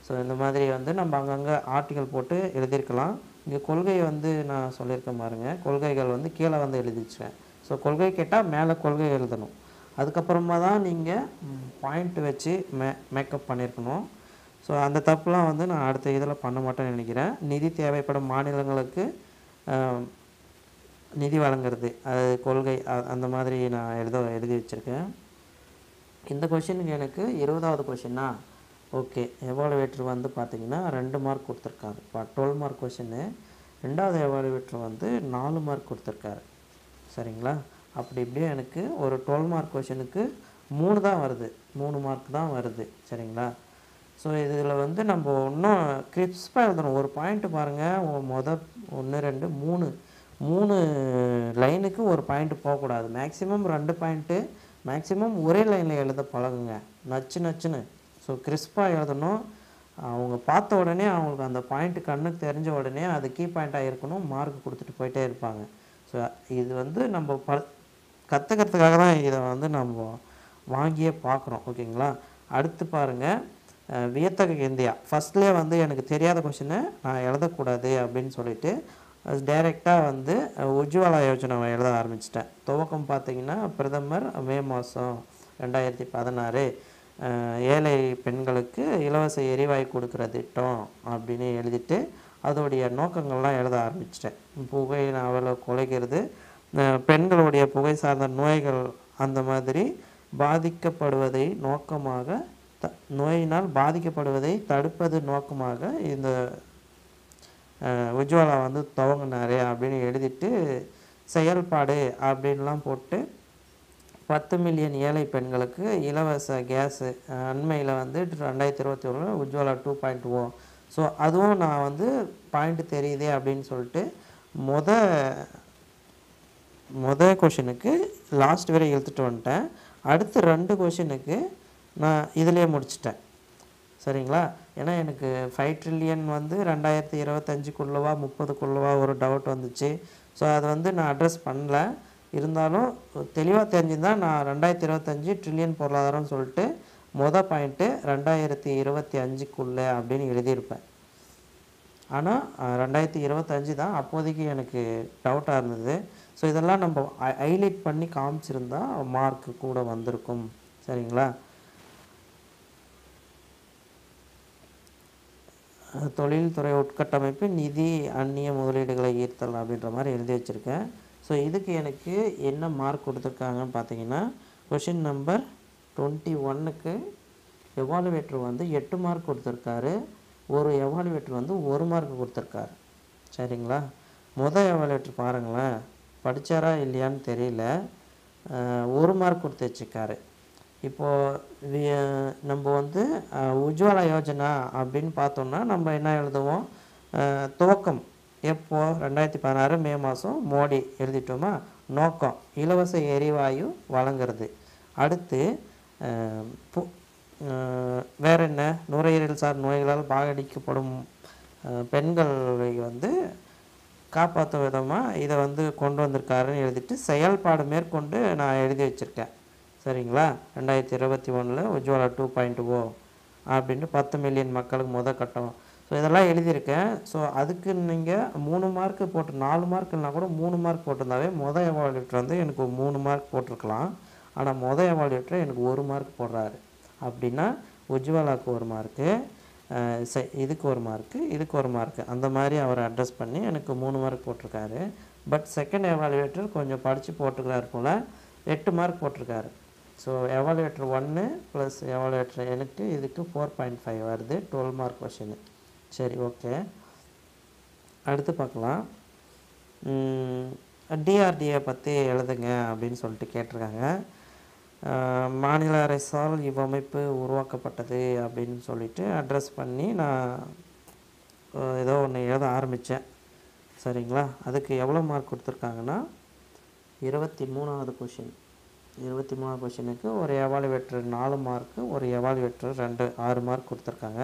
ஸோ இந்த மாதிரி வந்து நம்ம அங்கங்கே ஆர்டிக்கல் போட்டு எழுதியிருக்கலாம். இங்கே கொள்கையை வந்து நான் சொல்லியிருக்கேன் பாருங்கள், கொள்கைகள் வந்து கீழே வந்து எழுதிச்சுவேன். ஸோ கொள்கை கேட்டால் மேலே கொள்கை எழுதணும். அதுக்கப்புறமா தான் நீங்கள் பாயிண்ட் வச்சு மேக்கப் பண்ணியிருக்கணும். ஸோ அந்த தப்புலாம் வந்து நான் அடுத்த இதில் பண்ண மாட்டேன்னு நினைக்கிறேன். நிதி தேவைப்படும் மாநிலங்களுக்கு நிதி வழங்குறது, அது கொள்கை, அந்த மாதிரி நான் எழுதி வச்சுருக்கேன். இந்த கொஷினுக்கு எனக்கு 20வது கொஷின்னா ஓகே, எவாலுவேட்டர் வந்து பார்த்திங்கன்னா 2 மார்க் கொடுத்துருக்காரு. இப்போ 12 மார்க் கொஷின்னு. 2வது எவாலுவேட்டர் வந்து 4 மார்க் கொடுத்துருக்காரு. சரிங்களா? அப்படி இப்படியே எனக்கு ஒரு 12 மார்க் கொஷினுக்கு 3 தான் வருது, 3 மார்க் தான் வருது. சரிங்களா? ஸோ இதில் வந்து நம்ம இன்னும் கிரிஸ்பாக எழுதணும். ஒரு பாயிண்ட்டு பாருங்கள், மொதல் 1 2 3 லைனுக்கு ஒரு பாயிண்ட்டு போகக்கூடாது. மேக்ஸிமம் 2 பாயிண்ட்டு, மேக்ஸிமம் ஒரே லைனில் எழுத பழகுங்க, நச்சுன்னு. ஸோ கிறிஸ்பாக எழுதணும். அவங்க பார்த்த உடனே அவங்களுக்கு அந்த பாயிண்ட்டு கண்ணுக்கு தெரிஞ்ச உடனே அது கீ பாயிண்ட்டாக இருக்கணும், மார்க் கொடுத்துட்டு போயிட்டே இருப்பாங்க. ஸோ இது வந்து நம்ம கற்றுக்கிறதுக்காக தான் இதை வந்து நம்ம வாங்கியே பார்க்குறோம். ஓகேங்களா? அடுத்து பாருங்கள், வியத்தகு இந்தியா. ஃபஸ்ட்லேயே வந்து எனக்கு தெரியாத கொஷினை நான் எழுதக்கூடாது அப்படின்னு சொல்லிட்டு டைரெக்டாக வந்து உஜ்வாலா யோஜனாவை எழுத ஆரம்பிச்சிட்டேன். துவக்கம் பார்த்திங்கன்னா, பிரதமர் மே மாதம் 2016 ஏழை பெண்களுக்கு இலவச எரிவாயு கொடுக்குற திட்டம் அப்படின்னு எழுதிட்டு அதோடைய நோக்கங்கள்லாம் எழுத ஆரம்பிச்சிட்டேன். புகை அவளை குலைக்கிறது, பெண்களுடைய புகை சார்ந்த நோய்கள், அந்த மாதிரி பாதிக்கப்படுவதை நோக்கமாக நோயினால் பாதிக்கப்படுவதை தடுப்பது நோக்கமாக இந்த உஜ்வாலா வந்து துவங்கினார் அப்படின்னு எழுதிட்டு செயல்பாடு அப்படின்லாம் போட்டு 10 மில்லியன் ஏழை பெண்களுக்கு இலவச கேஸு அண்மையில் வந்து 2021 உஜ்வாலா 2.0. ஸோ அதுவும் நான் வந்து பாயிண்ட்டு தெரியுதே அப்படின்னு சொல்லிட்டு மொதல் கொஷினுக்கு லாஸ்ட் வரை இழுத்துட்டு வந்துட்டேன். அடுத்து 2 கொஷினுக்கு நான் இதிலே முடிச்சிட்டேன். சரிங்களா? ஏன்னா எனக்கு 5 ட்ரில்லியன் வந்து 2025க்குள்ளவா 30க்குள்ளவா ஒரு டவுட் வந்துச்சு. ஸோ அது வந்து நான் அட்ரஸ் பண்ணல. இருந்தாலும் தெளிவாக தெரிஞ்சுருந்தால் நான் 2025 ட்ரில்லியன் பொருளாதாரம்னு சொல்லிட்டு மொதல் பாயிண்ட்டு 2025க்குள்ளே அப்படின்னு எழுதியிருப்பேன். ஆனால் 2025 தான் அப்போதைக்கு எனக்கு டவுட்டாக இருந்தது. ஸோ இதெல்லாம் நம்ம ஹைலைட் பண்ணி காமிச்சிருந்தா மார்க்கு கூட வந்திருக்கும். சரிங்களா? தொழில்துறை உட்கட்டமைப்பு, நிதி, அந்நிய முதலீடுகளை ஈர்த்தல் அப்படின்ற மாதிரி எழுதி வச்சுருக்கேன். ஸோ இதுக்கு எனக்கு என்ன மார்க் கொடுத்துருக்காங்கன்னு பார்த்தீங்கன்னா, கொஷின் நம்பர் 21க்கு எவாலுவேட்டர் வந்து 8 மார்க் கொடுத்துருக்காரு. ஒரு எவாலுவேட்டர் வந்து 1 மார்க் கொடுத்துருக்காரு. சரிங்களா? மொதல் எவாலுவேட்டர் பாருங்களேன், படித்தாரா இல்லையான்னு தெரியல, 1 மார்க் கொடுத்து வச்சுருக்காரு. இப்போது நம்ம வந்து உஜ்வாலா யோஜனா அப்படின்னு பார்த்தோம்னா நம்ம என்ன எழுதுவோம், துவக்கம் எப்போ 2016 மே மாதம் மோடி எழுதிட்டோமா. நோக்கம் இலவச எரிவாயு வழங்குறது. அடுத்து வேறு என்ன, நுரையீரல் சார் நோய்களால் பாதிக்கப்படும் பெண்களை வந்து காப்பாற்றும் விதமாக இதை வந்து கொண்டு வந்திருக்காருன்னு எழுதிட்டு செயல்பாடு மேற்கொண்டு நான் எழுதி வச்சுருக்கேன். சரிங்களா? 2021 உஜ்வாலா 2.0 அப்படின்ட்டு 10 மில்லியன் மக்களுக்கு மொதல் கட்டம். ஸோ இதெல்லாம் எழுதியிருக்கேன். ஸோ அதுக்கு நீங்கள் 3 மார்க்கு போட்டு 4 மார்க் இல்லைனா கூட 3 மார்க் போட்டிருந்தாவே மொதல் எவாலுவேட்டர் வந்து எனக்கு 3 மார்க் போட்டிருக்கலாம். ஆனால் மொதல் எவாலுவேட்டர் எனக்கு 1 மார்க் போடுறாரு. அப்படின்னா உஜ்வாலாவுக்கு 1 மார்க்கு, இதுக்கு 1 மார்க்கு, இதுக்கு 1 மார்க்கு, அந்த மாதிரி அவர் அட்ரஸ் பண்ணி எனக்கு 3 மார்க் போட்டிருக்காரு. பட் செகண்ட் எவாலுவேட்டர் கொஞ்சம் படித்து போட்டிருக்காரு போல், 8 மார்க் போட்டிருக்காரு. ஸோ எவாலுவேட்டர் 1 ப்ளஸ் எவாலுவேட்டர் எனக்கு இதுக்கு 4.5 வருது, 12 மார்க் கொஷின். சரி, ஓகே. அடுத்து பார்க்கலாம். டிஆர்டிஏ பற்றி எழுதுங்க அப்படின்னு சொல்லிட்டு கேட்டிருக்காங்க. மாநில அரசால் இவ்வமைப்பு உருவாக்கப்பட்டது அப்படின்னு சொல்லிட்டு அட்ரஸ் பண்ணி நான் ஏதோ ஒன்று எழுத ஆரம்பித்தேன். சரிங்களா? அதுக்கு எவ்வளோ மார்க் கொடுத்துருக்காங்கன்னா 23வது கொஷின். 23வது கொஷினுக்கு ஒரு எவாலுவேட்டர் 4 மார்க்கு, ஒரு எவாலுவேட்டர் 6 மார்க் கொடுத்துருக்காங்க.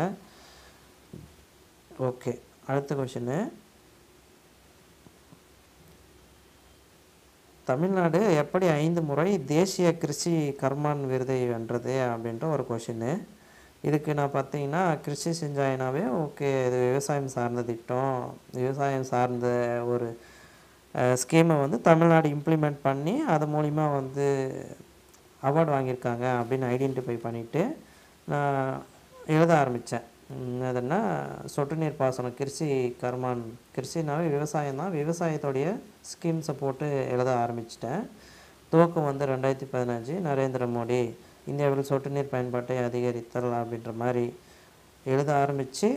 ஓகே. அடுத்த கொஷினு, தமிழ்நாடு எப்படி 5 முறை தேசிய கிருஷி கர்மான் விருதை வென்றது அப்படின்ற ஒரு கொஷினு. இதுக்கு நான் பார்த்தீங்கன்னா கிருஷி சிஞ்சாயினாவே ஓகே, இது விவசாயம் சார்ந்த திட்டம், விவசாயம் சார்ந்த ஒரு ஸ்கீமை வந்து தமிழ்நாடு இம்ப்ளிமெண்ட் பண்ணி அது மூலிமா வந்து அவார்டு வாங்கியிருக்காங்க அப்படின்னு ஐடென்டிஃபை பண்ணிவிட்டு நான் எழுத ஆரம்பித்தேன். அதுன்னா சொட்டு நீர் பாசனம், கிருஷி கர்மான், கிருஷினாவே விவசாயம் தான், விவசாயத்தோடைய ஸ்கீம்ஸை போட்டு எழுத ஆரம்பிச்சிட்டேன். துவக்கம் வந்து 2015 நரேந்திர மோடி இந்தியாவில் சொட்டு நீர் பயன்பாட்டை அதிகரித்தல் அப்படின்ற மாதிரி எழுத ஆரம்பித்து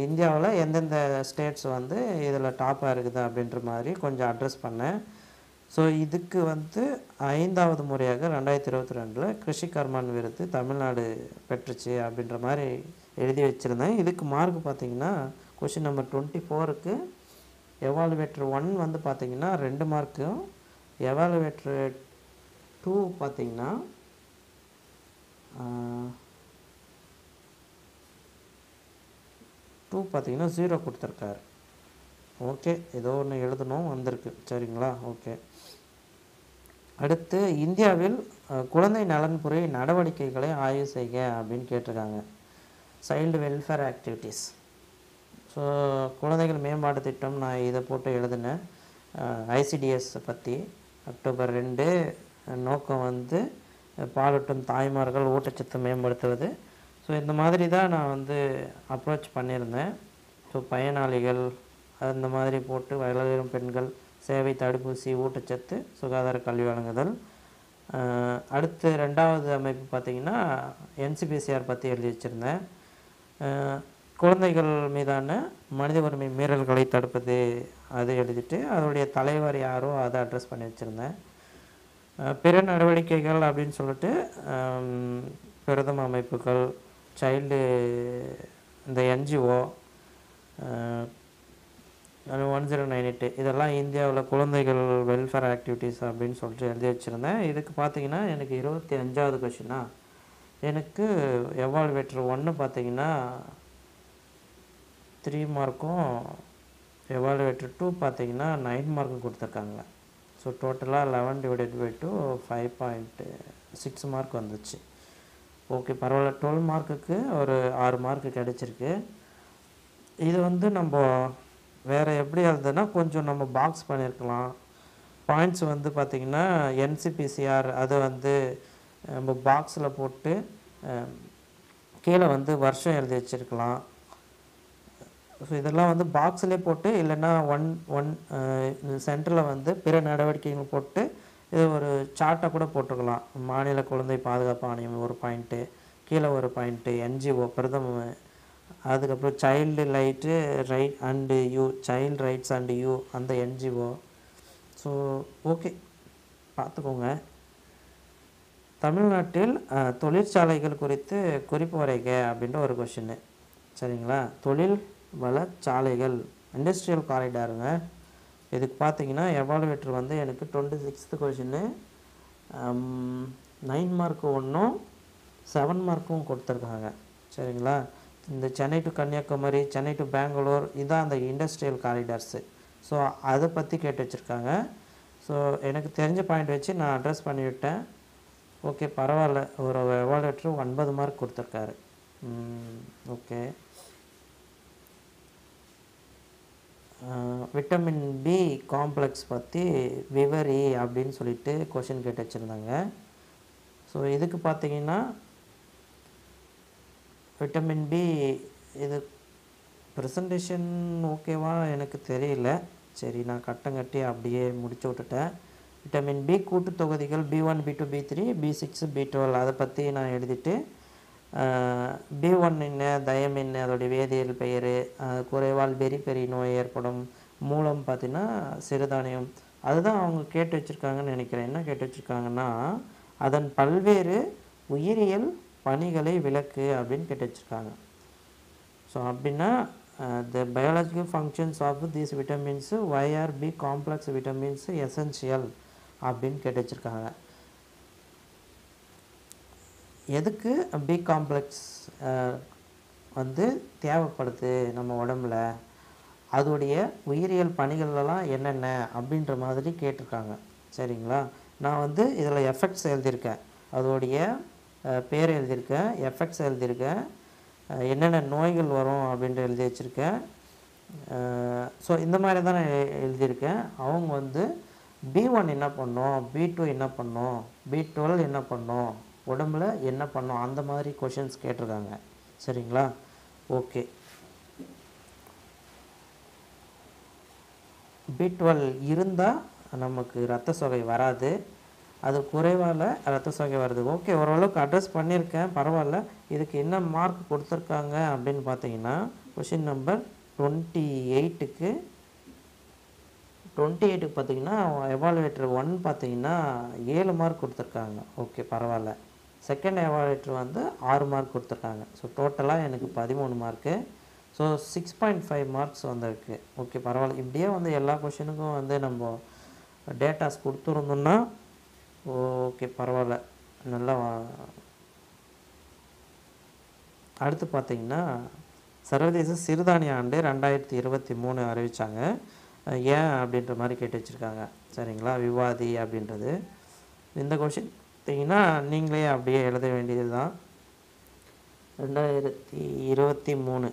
இந்தியாவில் எந்தெந்த ஸ்டேட்ஸ் வந்து இதில் டாப்பாக இருக்குது அப்படின்ற மாதிரி கொஞ்சம் அட்ரஸ் பண்ணேன். ஸோ இதுக்கு வந்து 5வது முறையாக 2022 கிருஷி கர்மான் விருது தமிழ்நாடு பெற்றுச்சு அப்படின்ற மாதிரி எழுதி வச்சுருந்தேன். இதுக்கு மார்க் பார்த்தீங்கன்னா கொஷின் நம்பர் 24க்கு எவாலுவேட்டர் 1 வந்து பார்த்தீங்கன்னா 2 மார்க்கும், எவாலுவேட்டர் 2 பார்த்தீங்கன்னா 0 கொடுத்துருக்காரு. ஓகே, ஏதோ ஒன்று எழுதணும் வந்திருக்கு. சரிங்களா? ஓகே. அடுத்து இந்தியாவில் குழந்தை நலன்புரி நடவடிக்கைகளை ஆய்வு செய்க அப்படின்னு கேட்டிருக்காங்க. Child welfare activities. ஸோ குழந்தைகள் மேம்பாட்டு திட்டம் நான் இதை போட்டு எழுதினேன். ஐசிடிஎஸ் பற்றி அக்டோபர் 2 நோக்கம் வந்து பாலூட்டும் தாய்மார்கள் ஊட்டச்சத்து மேம்படுத்துவது. ஸோ இந்த மாதிரி தான் நான் வந்து அப்ரோச் பண்ணியிருந்தேன். ஸோ பயனாளிகள் அந்த மாதிரி போட்டு வளரும் பெண்கள் சேவை, தடுப்பூசி, ஊட்டச்சத்து, சுகாதார கல்வி வழங்குதல். அடுத்து 2வது அமைப்பு பார்த்திங்கன்னா என்சிபிசிஆர் பற்றி எழுதி வச்சுருந்தேன். குழந்தைகள் மீதான மனித உரிமை மீறல்களை தடுப்பது அது எழுதிட்டு அதோடைய தலைவர் யாரோ அதை அட்ரஸ் பண்ணி வச்சுருந்தேன். பிற நடவடிக்கைகள் அப்படின்னு சொல்லிட்டு பிரதம அமைப்புகள், சைல்டு இந்த என்ஜிஓ 1098 இதெல்லாம் இந்தியாவில் குழந்தைகள் வெல்ஃபேர் ஆக்டிவிட்டீஸ் அப்படின்னு சொல்லிட்டு எழுதி வச்சுருந்தேன். இதுக்கு பார்த்தீங்கன்னா எனக்கு 25வது கொஷினா எனக்கு எவாலுவேட்டர் 1 பார்த்தீங்கன்னா 3 மார்க்கும், எவாலுவேட்டர் 2 பார்த்தீங்கன்னா 9 மார்க்கும் கொடுத்துருக்காங்க. ஸோ டோட்டலாக 11/2 5.6 மார்க் வந்துச்சு. ஓகே, பரவாயில்ல. 12 மார்க்குக்கு ஒரு 6 மார்க்கு கிடச்சிருக்கு. இது வந்து நம்ம வேறு எப்படி எழுதுனா கொஞ்சம் நம்ம பாக்ஸ் பண்ணியிருக்கலாம். பாயிண்ட்ஸ் வந்து பார்த்திங்கன்னா என்சிபிசிஆர் அதை வந்து நம்ம பாக்ஸில் போட்டு கீழே வந்து வருஷம் எழுதி வச்சுருக்கலாம். ஸோ இதெல்லாம் வந்து பாக்ஸ்லேயே போட்டு இல்லைன்னா ஒன் சென்டரில் வந்து பிற நடவடிக்கைகள் போட்டு இது ஒரு சார்ட்டை கூட போட்டுக்கலாம். மாநில குழந்தை பாதுகாப்பு ஆணையம் ஒரு பாயிண்ட்டு, கீழே ஒரு பாயிண்ட்டு என்ஜிஓ பிரதம, அதுக்கப்புறம் child right and you, child rights and you அந்த என்ஜிஓ. ஸோ ஓகே, பார்த்துக்கோங்க. தமிழ்நாட்டில் தொழிற்சாலைகள் குறித்து குறிப்பு வரைக அப்படின்ற ஒரு கொஷின்னு. சரிங்களா? தொழில் வளச்சாலைகள் இண்டஸ்ட்ரியல் காரிடாருங்க. இதுக்கு பார்த்தீங்கன்னா எவாலுவேட்டர் வந்து எனக்கு 26th கொஷின்னு 9 மார்க்கு 1ம் 7 மார்க்கும் கொடுத்துருக்காங்க. சரிங்களா? இந்த சென்னை டு கன்னியாகுமரி, சென்னை டு பெங்களூர் இதான் அந்த இண்டஸ்ட்ரியல் காரிடார்ஸு. ஸோ அதை பற்றி கேட்டு வச்சுருக்காங்க. ஸோ எனக்கு தெரிஞ்ச பாயிண்ட் வச்சு நான் அட்ரஸ் பண்ணிவிட்டேன். ஓகே, பரவாயில்ல. ஒரு எவாலுவேட்டர் 9 மார்க் கொடுத்துருக்காரு. ஓகே. விட்டமின் பி காம்ப்ளெக்ஸ் பற்றி விவரி அப்படின்னு சொல்லிட்டு கொஷின் கேட்டு வச்சுருந்தாங்க. ஸோ இதுக்கு பார்த்தீங்கன்னா விட்டமின் பி இது ப்ரெசன்டேஷன் ஓகேவா எனக்கு தெரியல. சரி, நான் கட்டி அப்படியே முடிச்சு விட்டுட்டேன். விட்டமின் பி கூட்டு தொகுதிகள் B1, B2, B3, B6, B12 அதை பற்றி நான் எழுதிட்டு B1 என்ன, தயமின் அதோடைய வேதியியல் பெயர், குறைவால் பெரி நோய் ஏற்படும் மூலம் பார்த்திங்கன்னா சிறுதானியம். அதுதான் அவங்க கேட்டு வச்சுருக்காங்கன்னு நினைக்கிறேன். என்ன கேட்டு வச்சுருக்காங்கன்னா அதன் பல்வேறு உயிரியல் பணிகளை விளக்கு அப்படின்னு கேட்டு வச்சுருக்காங்க. ஸோ அப்படின்னா the biological functions of these vitamins, why are B complex vitamins essential அப்படின்னு கேட்டு வச்சுருக்காங்க. எதுக்கு பி காம்ப்ளெக்ஸ் வந்து தேவைப்படுது நம்ம உடம்புல, அதோடைய உயிரியல் பணிகளெல்லாம் என்னென்ன அப்படின்ற மாதிரி கேட்டிருக்காங்க. சரிங்களா? நான் வந்து இதில் எஃபெக்ட்ஸ் எழுதியிருக்கேன், அதோடைய பேர் எழுதியிருக்கேன், எஃபெக்ட்ஸ் எழுதியிருக்கேன், என்னென்ன நோய்கள் வரும் அப்படின்ட்டு எழுதி வச்சுருக்கேன். ஸோ இந்த மாதிரி தான் நான் எழுதியிருக்கேன். அவங்க வந்து B1 என்ன பண்ணோம், B2 என்ன பண்ணோம், B12 என்ன பண்ணோம், உடம்புல என்ன பண்ணோம், அந்த மாதிரி கொஷின்ஸ் கேட்டிருக்காங்க. சரிங்களா? ஓகே. B12 இருந்தால் நமக்கு இரத்த சோகை வராது, அது குறைவால் இரத்த சோகை வருது. ஓகே, ஓரளவுக்கு அட்ரஸ் பண்ணியிருக்கேன், பரவாயில்ல. இதுக்கு என்ன மார்க் கொடுத்துருக்காங்க அப்படின்னு பார்த்தீங்கன்னா கொஷின் நம்பர் 28க்கு பார்த்தீங்கன்னா எவாலுவேட்டர் 1 பார்த்தீங்கன்னா 7 மார்க் கொடுத்துருக்காங்க. ஓகே, பரவாயில்ல. செகண்ட் எவாலுவேட்டர் வந்து 6 மார்க் கொடுத்துருக்காங்க. ஸோ டோட்டலாக எனக்கு 13 மார்க்கு. ஸோ 6.5 மார்க்ஸ் வந்திருக்கு. ஓகே, பரவாயில்ல. இப்படியே வந்து எல்லா கொஷினுக்கும் வந்து நம்ம டேட்டாஸ் கொடுத்துருந்தோம்னா ஓகே, பரவாயில்ல. நல்லா அடுத்து பார்த்திங்கன்னா சர்வதேச சிறுதானிய ஆண்டு 2023 அறிவித்தாங்க. ஏன் அப்படின்ற மாதிரி கேட்டு வச்சுருக்காங்க. சரிங்களா, விவாதி அப்படின்றது. இந்த கொஷின் பார்த்திங்கன்னா நீங்களே அப்படியே எழுத வேண்டியது தான். 2023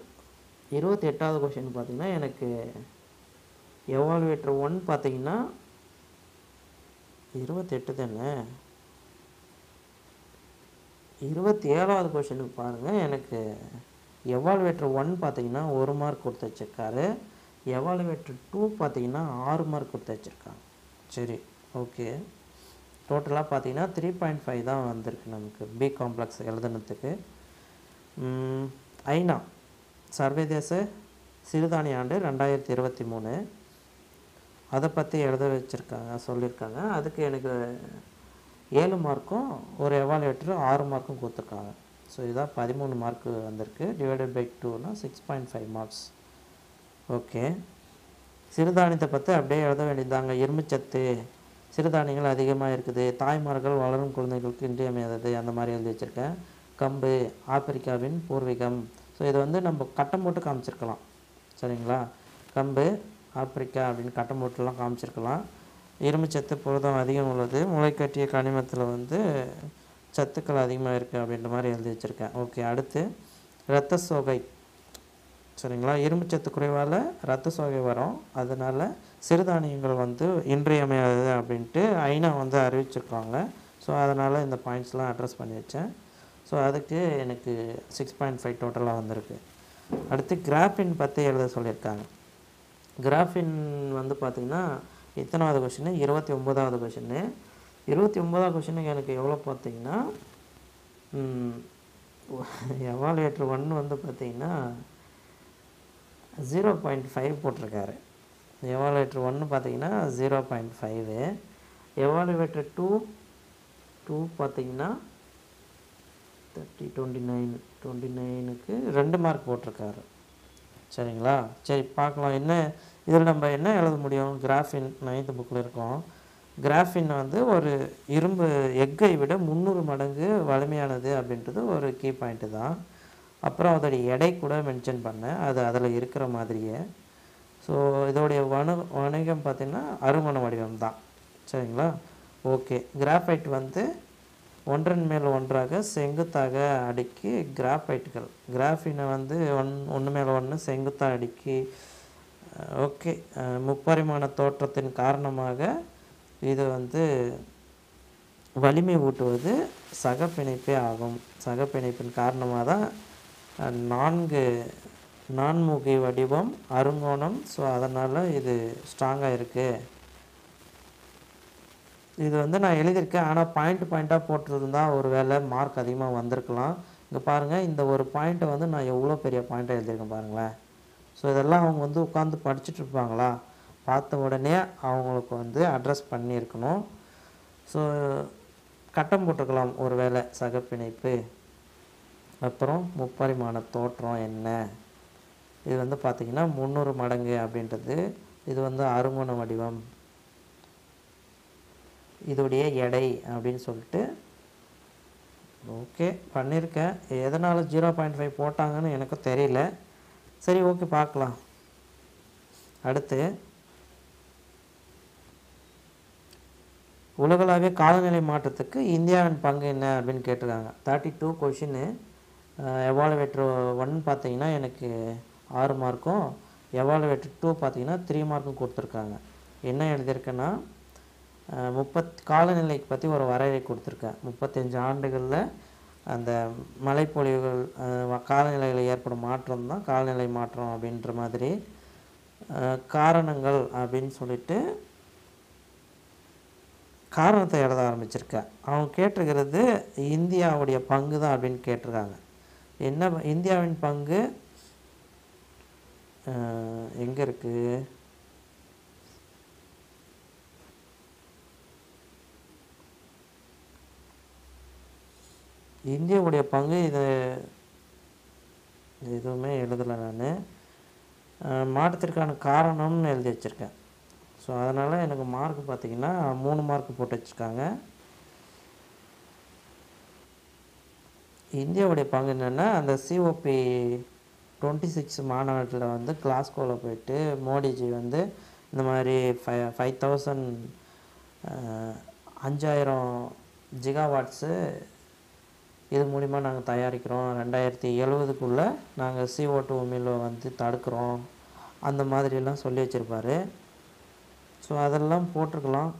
28வது கொஷின் பார்த்திங்கன்னா எனக்கு எவாலுவேட்டர் 1 பார்த்திங்கன்னா 28 தானே. 27வது கொஷினுக்கு பாருங்கள். எனக்கு எவாலுவேட்டர் 1 பார்த்திங்கன்னா 1 மார்க் கொடுத்து வச்சுருக்காரு. எவாலுவேட்டர் 2 பார்த்திங்கன்னா 6 மார்க் கொடுத்து வச்சுருக்காங்க. சரி, ஓகே. டோட்டலாக பார்த்திங்கன்னா 3.5 தான் வந்திருக்கு நமக்கு பி காம்ப்ளெக்ஸ் எழுதுனதுக்கு. ஐநா சர்வதேச சிறுதானிய ஆண்டு 2023 அதை பற்றி எழுத வச்சுருக்காங்க, சொல்லியிருக்காங்க. அதுக்கு எனக்கு 7 மார்க்கும் ஒரு எவாலுவேட்டர் 6 மார்க்கும் கொடுத்துருக்காங்க. ஸோ இதுதான் 13 மார்க்கு வந்திருக்கு. டிவைடட் பை 2னா 6.5 மார்க்ஸ். ஓகே, சிறுதானியத்தை பற்றி அப்படியே எழுத வேண்டியதாங்க. இரும்புச்சத்து சிறுதானியங்கள் அதிகமாக இருக்குது. தாய்மார்கள் வளரும் குழந்தைகளுக்கு இன்றியமையாதது, அந்த மாதிரி எழுதி வச்சுருக்கேன். கம்பு ஆப்பிரிக்காவின் பூர்வீகம். ஸோ இது வந்து நம்ம கட்டம் போட்டு காமிச்சிருக்கலாம். சரிங்களா, கம்பு ஆப்பிரிக்கா அப்படின்னு கட்டம் போட்டுலாம் காமிச்சிருக்கலாம். இரும்புச்சத்து புரதம் அதிகம் உள்ளது. முளைக்கட்டிய கனிமத்தில் வந்து சத்துக்கள் அதிகமாக இருக்குது அப்படின்ற மாதிரி எழுதி வச்சுருக்கேன். ஓகே, அடுத்து இரத்த சோகை. சரிங்களா, இரும்புச்சத்து குறைவால் இரத்த சோகை வரும். அதனால் சிறுதானியங்கள் வந்து இன்றியமையாதது அப்படின்ட்டு ஐநா வந்து அறிவிச்சிருக்காங்க. ஸோ அதனால் இந்த பாயிண்ட்ஸ்லாம் அட்ரஸ் பண்ணி வச்சேன். ஸோ அதுக்கு எனக்கு 6.5 டோட்டலாக வந்திருக்கு. அடுத்து கிராஃபின் பற்றி எழுத சொல்லியிருக்காங்க. கிராஃபின் வந்து பார்த்திங்கன்னா எத்தனாவது கொஷின்? 29வது கொஷின்னு. 29வது கொஷினுக்கு எனக்கு எவ்வளோ பார்த்திங்கன்னா எவாலுவேட்டர் 1 வந்து பார்த்திங்கன்னா 0.5 போட்டிருக்காரு. எவாலுவேட்டர் 1 பார்த்திங்கன்னா 0.5. எவாலுவேட்டர் 2 பார்த்திங்கன்னா 29க்கு 2 மார்க் போட்டிருக்காரு. சரிங்களா, சரி பார்க்கலாம். என்ன இதில் நம்ம என்ன எழுத முடியும்? கிராஃபின் 9th புக்கில் இருக்கும். கிராஃபின் வந்து ஒரு இரும்பு எக்கை விட 300 மடங்கு வலிமையானது அப்படின்றது ஒரு கீ பாயிண்ட்டு தான். அப்புறம் அதோடைய எடை கூட மென்ஷன் பண்ணேன், அது அதில் இருக்கிற மாதிரியே. ஸோ இதோடைய வணிகம் பார்த்திங்கன்னா அருமண வடிவம் தான். சரிங்களா, ஓகே. கிராஃபைட் வந்து ஒன்றன் மேல் ஒன்றாக செங்குத்தாக அடுக்கி கிராஃபைட்டுகள். கிராஃபினை வந்து ஒன்று மேலே ஒன்று செங்குத்தாக அடுக்கி ஓகே. முப்பரிமாண தோற்றத்தின் காரணமாக இது வந்து வலிமை ஊட்டுவது சகப்பிணைப்பே ஆகும். சகப்பிணைப்பின் காரணமாக தான் 4 நான்முகி வடிவம் அருங்கோணம். ஸோ அதனால் இது ஸ்ட்ராங்காக இருக்குது. இது வந்து நான் எழுதியிருக்கேன், ஆனால் பாயிண்ட்டாக போட்டிருந்தால் ஒரு வேளை மார்க் அதிகமாக வந்திருக்கலாம். இங்கே பாருங்கள், இந்த ஒரு பாயிண்ட்டை வந்து நான் எவ்வளோ பெரிய பாயிண்ட்டாக எழுதியிருக்கேன் பாருங்களேன். ஸோ இதெல்லாம் அவங்க வந்து உட்காந்து படிச்சுட்ருப்பாங்களா, பார்த்த உடனே அவங்களுக்கு வந்து அட்ரஸ் பண்ணியிருக்கணும். ஸோ கட்டம் போட்டுக்கலாம் ஒரு வேளை சகப்பிணைப்பு. அப்புறம் முப்பரிமாண தோற்றம் என்ன, இது வந்து பார்த்திங்கன்னா 300 மடங்கு அப்படின்றது. இது வந்து அருங்கோண வடிவம், இதோடைய எடை அப்படின்னு சொல்லிட்டு ஓகே பண்ணியிருக்கேன். எதனால் 0.5 போட்டாங்கன்னு எனக்கு தெரியல. சரி, ஓகே, பார்க்கலாம். அடுத்து உலகளாவிய காலநிலை மாற்றத்துக்கு இந்தியாவின் பங்கு என்ன அப்படின்னு கேட்டிருக்காங்க. 32 கொஷின்னு. எவாலுவேட்டர் 1 பார்த்திங்கன்னா எனக்கு 6 மார்க்கும், எவாலுவேட்டர் 2 பார்த்திங்கன்னா 3 மார்க்கும் கொடுத்துருக்காங்க. என்ன எழுதியிருக்கேன்னா காலநிலைக்கு பற்றி ஒரு வரையறை கொடுத்துருக்கேன். 35 ஆண்டுகளில் அந்த மழைப்பொழிவுகள் காலநிலையில் ஏற்படும் மாற்றம் தான் காலநிலை மாற்றம் அப்படின்ற மாதிரி. காரணங்கள் அப்படின்னு சொல்லிட்டு காரணத்தை எழுத ஆரம்பிச்சிருக்கேன். அவங்க கேட்டிருக்கிறது இந்தியாவுடைய பங்கு தான் அப்படின்னு கேட்டிருக்காங்க. என்ன இந்தியாவின் பங்கு எங்கே இருக்குது? இந்தியாவுடைய பங்கு இது எதுவுமே எழுதலை நான். மாற்றத்திற்கான காரணம்னு எழுதி வச்சுருக்கேன். ஸோ அதனால் எனக்கு மார்க் பார்த்திங்கன்னா 3 மார்க் போட்டு வச்சுருக்காங்க. இந்தியாவுடைய பங்கு என்னென்னா, அந்த COP 26 மாநாட்டில் வந்து கிளாஸ்கோவில் போயிட்டு மோடிஜி வந்து இந்த மாதிரி 5000 5000 ஜிகாவாட்ஸு இது மூலிமா நாங்கள் தயாரிக்கிறோம், 2070க்குள்ளே நாங்கள் CO2 உமிழ்வை வந்து தடுக்கிறோம், அந்த மாதிரியெல்லாம் சொல்லி வச்சுருப்பார். ஸோ அதெல்லாம் போட்டிருக்கலாம்.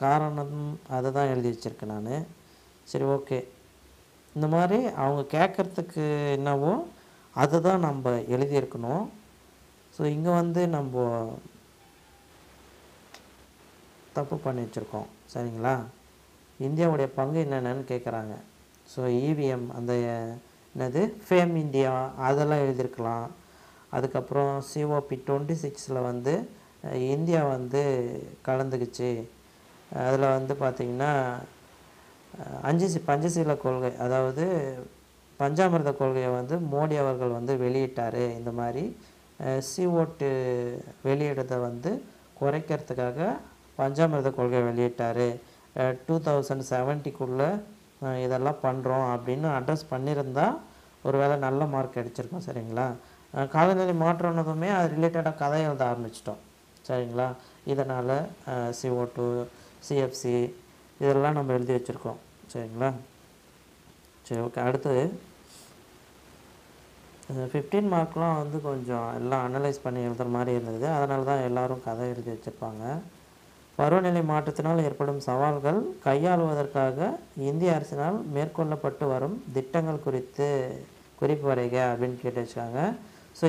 காரணம் அதை தான் எழுதி வச்சுருக்கேன் நான். சரி, ஓகே. இந்த மாதிரி அவங்க கேட்குறதுக்கு என்னவோ அதை தான் நம்ம எழுதியிருக்கணும். ஸோ இங்கே வந்து நம்ம தப்பு பண்ணி வச்சுருக்கோம். சரிங்களா? இந்தியாவுடைய பங்கு என்னென்னு கேட்குறாங்க. ஸோ EVM அந்த என்னது ஃபேம் இந்தியா அதெல்லாம் எழுதியிருக்கலாம். அதுக்கப்புறம் COP 26 வந்து இந்தியா வந்து கலந்துக்குச்சு. அதில் வந்து பார்த்திங்கன்னா பஞ்சசீல கொள்கை, அதாவது பஞ்சாமிர்த கொள்கையை வந்து மோடி அவர்கள் வந்து வெளியிட்டார். இந்த மாதிரி CO2 வெளியிடத்தை வந்து குறைக்கிறதுக்காக பஞ்சாமிர்த கொள்கை வெளியிட்டார். 2070க்குள்ளே இதெல்லாம் பண்ணுறோம் அப்படின்னு அட்ரஸ் பண்ணியிருந்தால் ஒரு வேளை நல்ல மார்க் கிடச்சிருக்கும். சரிங்களா? காலநிலை மாற்றம்னதுமே அது ரிலேட்டடாக கதை எழுத ஆரம்பிச்சிட்டோம். சரிங்களா? இதனால் CO2 CFC இதெல்லாம் நம்ம எழுதி வச்சுருக்கோம். சரிங்களா? சரி, ஓகே. அடுத்தது 15 மார்க்லாம் வந்து கொஞ்சம் எல்லாம் அனலைஸ் பண்ணி எழுதுகிற மாதிரி இருந்தது. அதனால தான் எல்லோரும் கதை எழுதி வச்சுருப்பாங்க. பருவநிலை மாற்றத்தினால் ஏற்படும் சவால்கள் கையாளுவதற்காக இந்திய அரசினால் மேற்கொள்ளப்பட்டு வரும் திட்டங்கள் குறித்து குறிப்பு வரைக அப்படின்னு கேட்டு வச்சுக்காங்க. ஸோ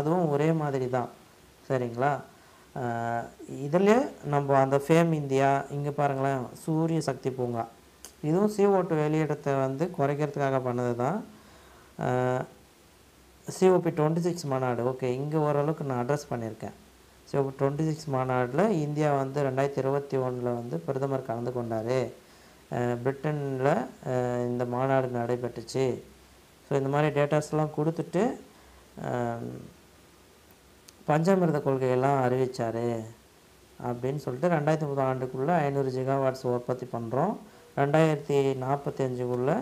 அதுவும் ஒரே மாதிரி தான். சரிங்களா? இதில் நம்ம அந்த ஃபேம் இந்தியா இங்கே பாருங்களேன், சூரிய சக்தி பூங்கா, இதுவும் CO2 வெளியிடத்தை வந்து குறைக்கிறதுக்காக பண்ணது தான். COP 26 மாநாடு, ஓகே, இங்கே ஓரளவுக்கு நான் அட்ரஸ் பண்ணியிருக்கேன். COP 26 மாநாட்டில் இந்தியா வந்து 2021 வந்து பிரதமர் கலந்து கொண்டார். பிரிட்டனில் இந்த மாநாடு நடைபெற்றுச்சு. ஸோ இந்த மாதிரி டேட்டாஸ்லாம் கொடுத்துட்டு பஞ்சாமிர்த கொள்கையெல்லாம் அறிவித்தார் அப்படின்னு சொல்லிட்டு 2030 ஆண்டுக்குள்ளே 500 ஜிகாவாட்ஸ் உற்பத்தி பண்ணுறோம், 2045க்குள்ளே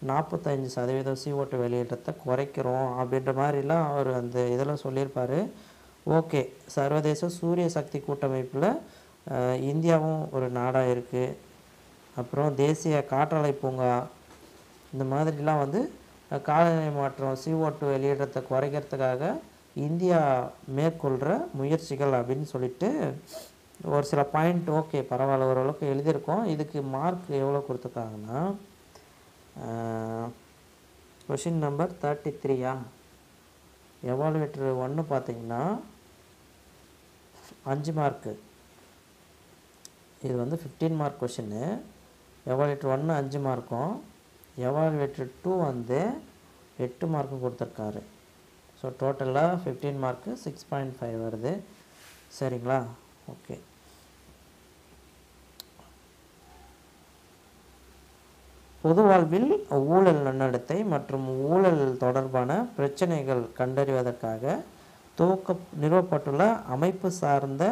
45% CO2 வெளியிடத்தை குறைக்கிறோம் அப்படின்ற மாதிரிலாம் அவர் அந்த இதில் சொல்லியிருப்பார். ஓகே, சர்வதேச சூரிய சக்தி கூட்டமைப்பில் இந்தியாவும் ஒரு நாடாக இருக்குது. அப்புறம் தேசிய காற்றாலை பூங்கா, இந்த மாதிரிலாம் வந்து காலநிலை மாற்றம் CO2 வெளியிடத்தை குறைக்கிறதுக்காக இந்தியா மேற்கொள்கிற முயற்சிகள் அப்படின்னு சொல்லிட்டு ஒரு சில பாயிண்ட் ஓகே பரவாயில்ல ஓரளவுக்கு எழுதியிருக்கோம். இதுக்கு மார்க் எவ்வளோ கொடுத்துருக்காங்கன்னா கொஷின் நம்பர் 33 எவாலுவேட்டர் 1 பார்த்திங்கன்னா 5 மார்க்கு. இது வந்து 15 மார்க் கொஷின்னு. எவாலுவேட்டர் 1 5 மார்க்கும், எவாலுவேட்டர் 2 வந்து 8 மார்க்கும் கொடுத்துருக்காரு. ஸோ டோட்டலாக 15 மார்க்கு 6.5 வருது. சரிங்களா? ஓகே. பொது வாழ்வில் ஊழல் நன்னடத்தை மற்றும் ஊழல் தொடர்பான பிரச்சனைகள் கண்டறிவதற்காக நிறுவப்பட்டுள்ள அமைப்பு சார்ந்த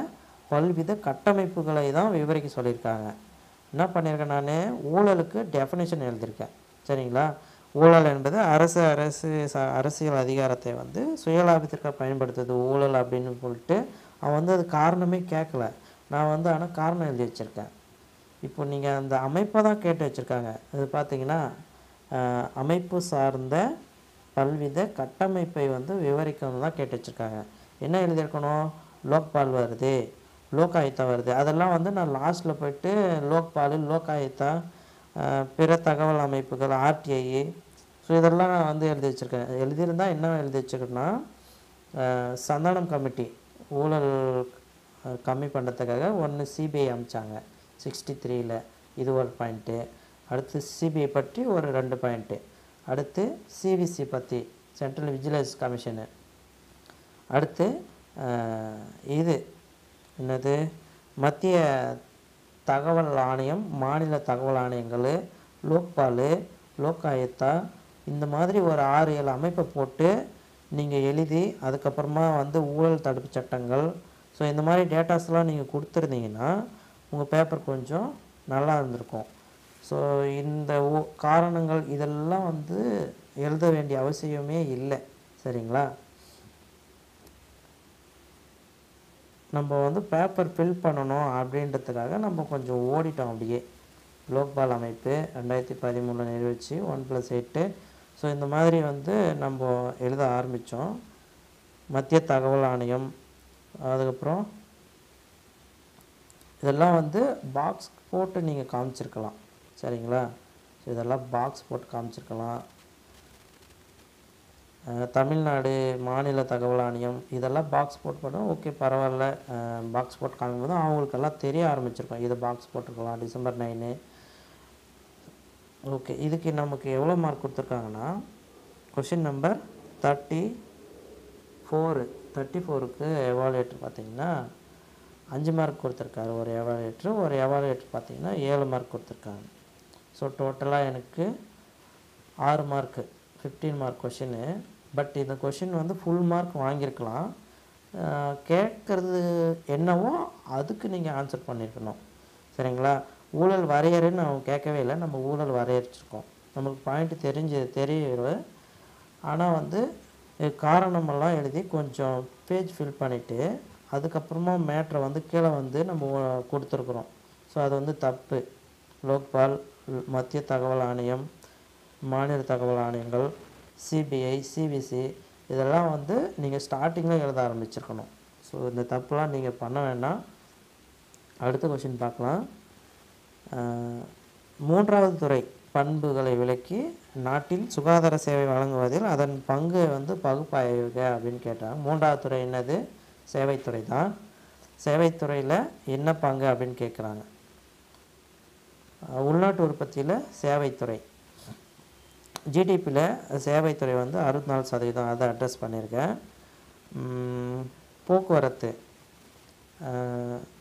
பல்வித கட்டமைப்புகளை தான் விவரிக்க சொல்லியிருக்காங்க. என்ன பண்ணியிருக்கேன், நான் ஊழலுக்கு டெஃபினேஷன் எழுதியிருக்கேன். சரிங்களா? ஊழல் என்பது அரசியல் அதிகாரத்தை வந்து சுயலாபத்திற்காக பயன்படுத்துது ஊழல் அப்படின்னு சொல்லிட்டு அவன் வந்து அது காரணமே கேட்கல. நான் வந்து ஆனால் காரணம் எழுதி வச்சுருக்கேன். இப்போ நீங்கள் அந்த அமைப்பை தான் கேட்டு வச்சுருக்காங்க. இது பார்த்திங்கன்னா அமைப்பு சார்ந்த பல்வித கட்டமைப்பை வந்து விவரிக்கணும் தான் கேட்டு வச்சுருக்காங்க. என்ன எழுதியிருக்கணும், லோக்பால் வருது, லோகாயுக்தா வருது, அதெல்லாம் வந்து நான் லாஸ்ட்டில் போய்ட்டு லோக்பால், லோகாயுக்தா, பிற தகவல் அமைப்புகள், RTI, ஸோ இதெல்லாம் நான் வந்து எழுதி வச்சுருக்கேன். எழுதியிருந்தால் என்ன எழுதி வச்சுருக்கேன்னா சந்தானம் கமிட்டி ஊழல் கம்மி பண்ணுறதுக்காக ஒன்று CBI அமிச்சாங்க 63ல், இது ஒரு பாயிண்ட்டு. அடுத்து CBI பற்றி ஒரு 2 பாயிண்ட்டு. அடுத்து CVC பற்றி சென்ட்ரல் விஜிலன்ஸ் கமிஷனு. அடுத்து இது என்னது மத்திய தகவல் ஆணையம், மாநில தகவல் ஆணையங்கள், லோக்பால், லோக்காயுக்தா இந்த மாதிரி ஒரு 6 7 அமைப்பை போட்டு நீங்கள் எழுதி அதுக்கப்புறமா வந்து ஊழல் தடுப்பு சட்டங்கள், ஸோ இந்த மாதிரி டேட்டாஸ்லாம் நீங்கள் கொடுத்துருந்தீங்கன்னா உங்கள் பேப்பர் கொஞ்சம் நல்லா இருந்திருக்கும். ஸோ இந்த காரணங்கள் இதெல்லாம் வந்து எழுத வேண்டிய அவசியமே இல்லை. சரிங்களா? நம்ம வந்து பேப்பர் ஃபில் பண்ணணும் அப்படின்றதுக்காக நம்ம கொஞ்சம் ஓடிட்டோம் அப்படியே. லோக்பால் அமைப்பு 2013 நிறைவேற்றி 1+8. ஸோ இந்த மாதிரி வந்து நம்ம எழுத ஆரம்பித்தோம். மத்திய தகவல் ஆணையம், அதுக்கப்புறம் இதெல்லாம் வந்து பாக்ஸ் போட்டு நீங்கள் காமிச்சிருக்கலாம். சரிங்களா? ஸோ இதெல்லாம் பாக்ஸ் போட்டு காமிச்சிருக்கலாம். தமிழ்நாடு மாநில தகவல் ஆணையம் இதெல்லாம் பாக்ஸ் போட்டு போட்டோம். ஓகே, பரவாயில்ல. பாக்ஸ் போட்டு காமிக்கும்போது அவங்களுக்கெல்லாம் தெரிய ஆரம்பிச்சிருக்கோம். இதை பாக்ஸ் போட்டிருக்கலாம் December 9. ஓகே, இதுக்கு நமக்கு எவ்வளோ மார்க் கொடுத்துருக்காங்கன்னா கொஷின் நம்பர் 34க்கு எவாலுவேட்டர் பார்த்திங்கன்னா 5 மார்க் கொடுத்துருக்காரு. ஒரு எவாலுவேட்டர் பார்த்திங்கன்னா 7 மார்க் கொடுத்துருக்காங்க. ஸோ டோட்டலாக எனக்கு 6 மார்க்கு 15 மார்க் கொஷின்னு. பட் இந்த கொஷின் வந்து ஃபுல் மார்க் வாங்கியிருக்கலாம். கேட்குறது என்னவோ அதுக்கு நீங்கள் ஆன்சர் பண்ணியிருக்கணும். சரிங்களா? ஊழல் வரையறைன்னு அவங்க கேட்கவே இல்லை. நம்ம ஊழல் வரையறைச்சிருக்கோம். நமக்கு பாயிண்ட்டு தெரியும். ஆனால் வந்து காரணமெல்லாம் எழுதி கொஞ்சம் பேஜ் ஃபில் பண்ணிவிட்டு அதுக்கப்புறமா மேட்ரை வந்து கீழே வந்து நம்ம கொடுத்துருக்குறோம். ஸோ அது வந்து தப்பு. லோக்பால், மத்திய தகவல் ஆணையம், மாநில தகவல் ஆணையங்கள், சிபிஐ, சிபிசி இதெல்லாம் வந்து நீங்கள் ஸ்டார்டிங்கில் எழுத ஆரம்பிச்சிருக்கணும். ஸோ இந்த தப்புலாம் நீங்கள் பண்ண வேண்டாம். அடுத்த கொஷின் பார்க்கலாம். 3வது துறை பண்புகளை விளக்கி நாட்டில் சுகாதார சேவை வழங்குவதில் அதன் பங்கு வந்து பகுப்பாய்வுக அப்படின்னு கேட்டாங்க. 3வது துறை என்னது? சேவைத்துறை தான். சேவைத்துறையில் என்ன பங்கு அப்படின்னு கேட்குறாங்க. உள்நாட்டு உற்பத்தியில் சேவைத்துறை, ஜிடிபியில் சேவைத்துறை வந்து 64%. அதை அட்ரஸ் பண்ணியிருக்கேன்.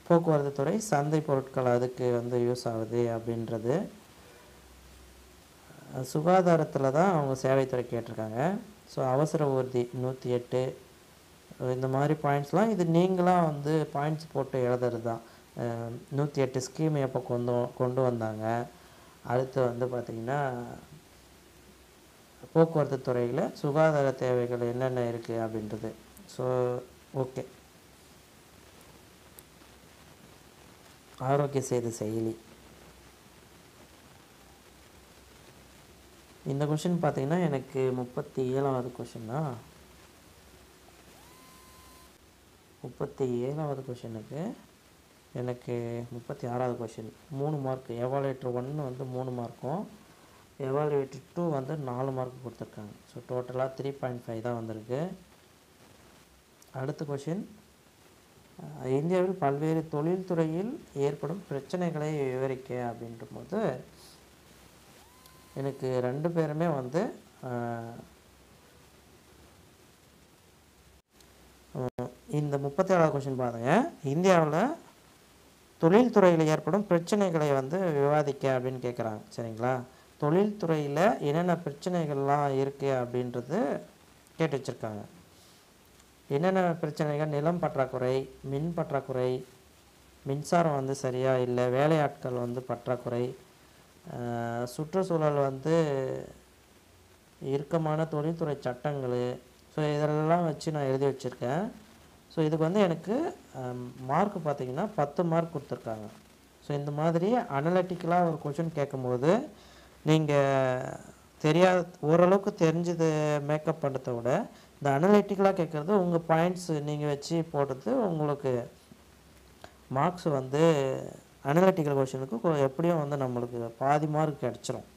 போக்குவரத்து துறை சந்தை பொருட்கள் அதுக்கு வந்து யூஸ் ஆகுது அப்படின்றது. சுகாதாரத்தில் தான் அவங்க சேவைத்துறை கேட்டிருக்காங்க. ஸோ அவசர ஊர்தி 108 இந்த மாதிரி பாயிண்ட்ஸ்லாம் இது நீங்களாக வந்து பாயிண்ட்ஸ் போட்டு எழுதுறது தான். 108 ஸ்கீம் எப்போ கொண்டு வந்தாங்க. அடுத்து வந்து பார்த்திங்கன்னா போக்குவரத்து துறையில் சுகாதார தேவைகள் என்னென்ன இருக்குது அப்படின்றது. ஸோ ஓகே, ஆரோக்கிய சேது செயலி இந்த கொஷின் பார்த்திங்கன்னா எனக்கு 37வது கொஷின்னா 37வது கொஷினுக்கு எனக்கு 36வது கொஷின் 3 மார்க். எவாலுவேட்டர் 1 வந்து 3 மார்க்கும், எவாலுவேட்டர் 2 வந்து 4 மார்க் கொடுத்துருக்காங்க. ஸோ டோட்டலாக 3.5 தான் வந்திருக்கு. அடுத்த கொஷின், இந்தியாவில் பல்வேறு தொழில்துறையில் ஏற்படும் பிரச்சனைகளை விவரிக்க அப்படின்ற போது எனக்கு 2 பேருமே வந்து இந்த 37வது கொஷின் பாருங்க. இந்தியாவில் தொழில்துறையில் ஏற்படும் பிரச்சனைகளை வந்து விவாதிக்க அப்படின்னு கேட்குறாங்க. சரிங்களா? தொழில்துறையில் என்னென்ன பிரச்சனைகள்லாம் இருக்குது அப்படின்றது கேட்டு வச்சுருக்காங்க. என்னென்ன பிரச்சனைகள்? நிலம் பற்றாக்குறை, மின் பற்றாக்குறை, மின்சாரம் வந்து சரியாக இல்லை, வேலையாட்கள் வந்து பற்றாக்குறை, சுற்றுச்சூழல் வந்து இறுக்கமான தொழில்துறை சட்டங்கள். ஸோ இதெல்லாம் வச்சு நான் எழுதி வச்சுருக்கேன். ஸோ இதுக்கு வந்து எனக்கு மார்க் பார்த்திங்கன்னா 10 மார்க் கொடுத்துருக்காங்க. ஸோ இந்த மாதிரி அனலிட்டிக்கலாக ஒரு கொஷின் கேட்கும்போது நீங்கள் ஓரளவுக்கு தெரிஞ்சது மேக்கப் பண்ணுறத விட இந்த அனலிட்டிக்கலாக கேட்குறது உங்கள் பாயிண்ட்ஸ் நீங்கள் வச்சு போடுறது உங்களுக்கு மார்க்ஸ் வந்து அனலிட்டிக்கல் கொஷினுக்கு எப்படியும் வந்து நம்மளுக்கு பாதி மார்க் கிடச்சிரும்.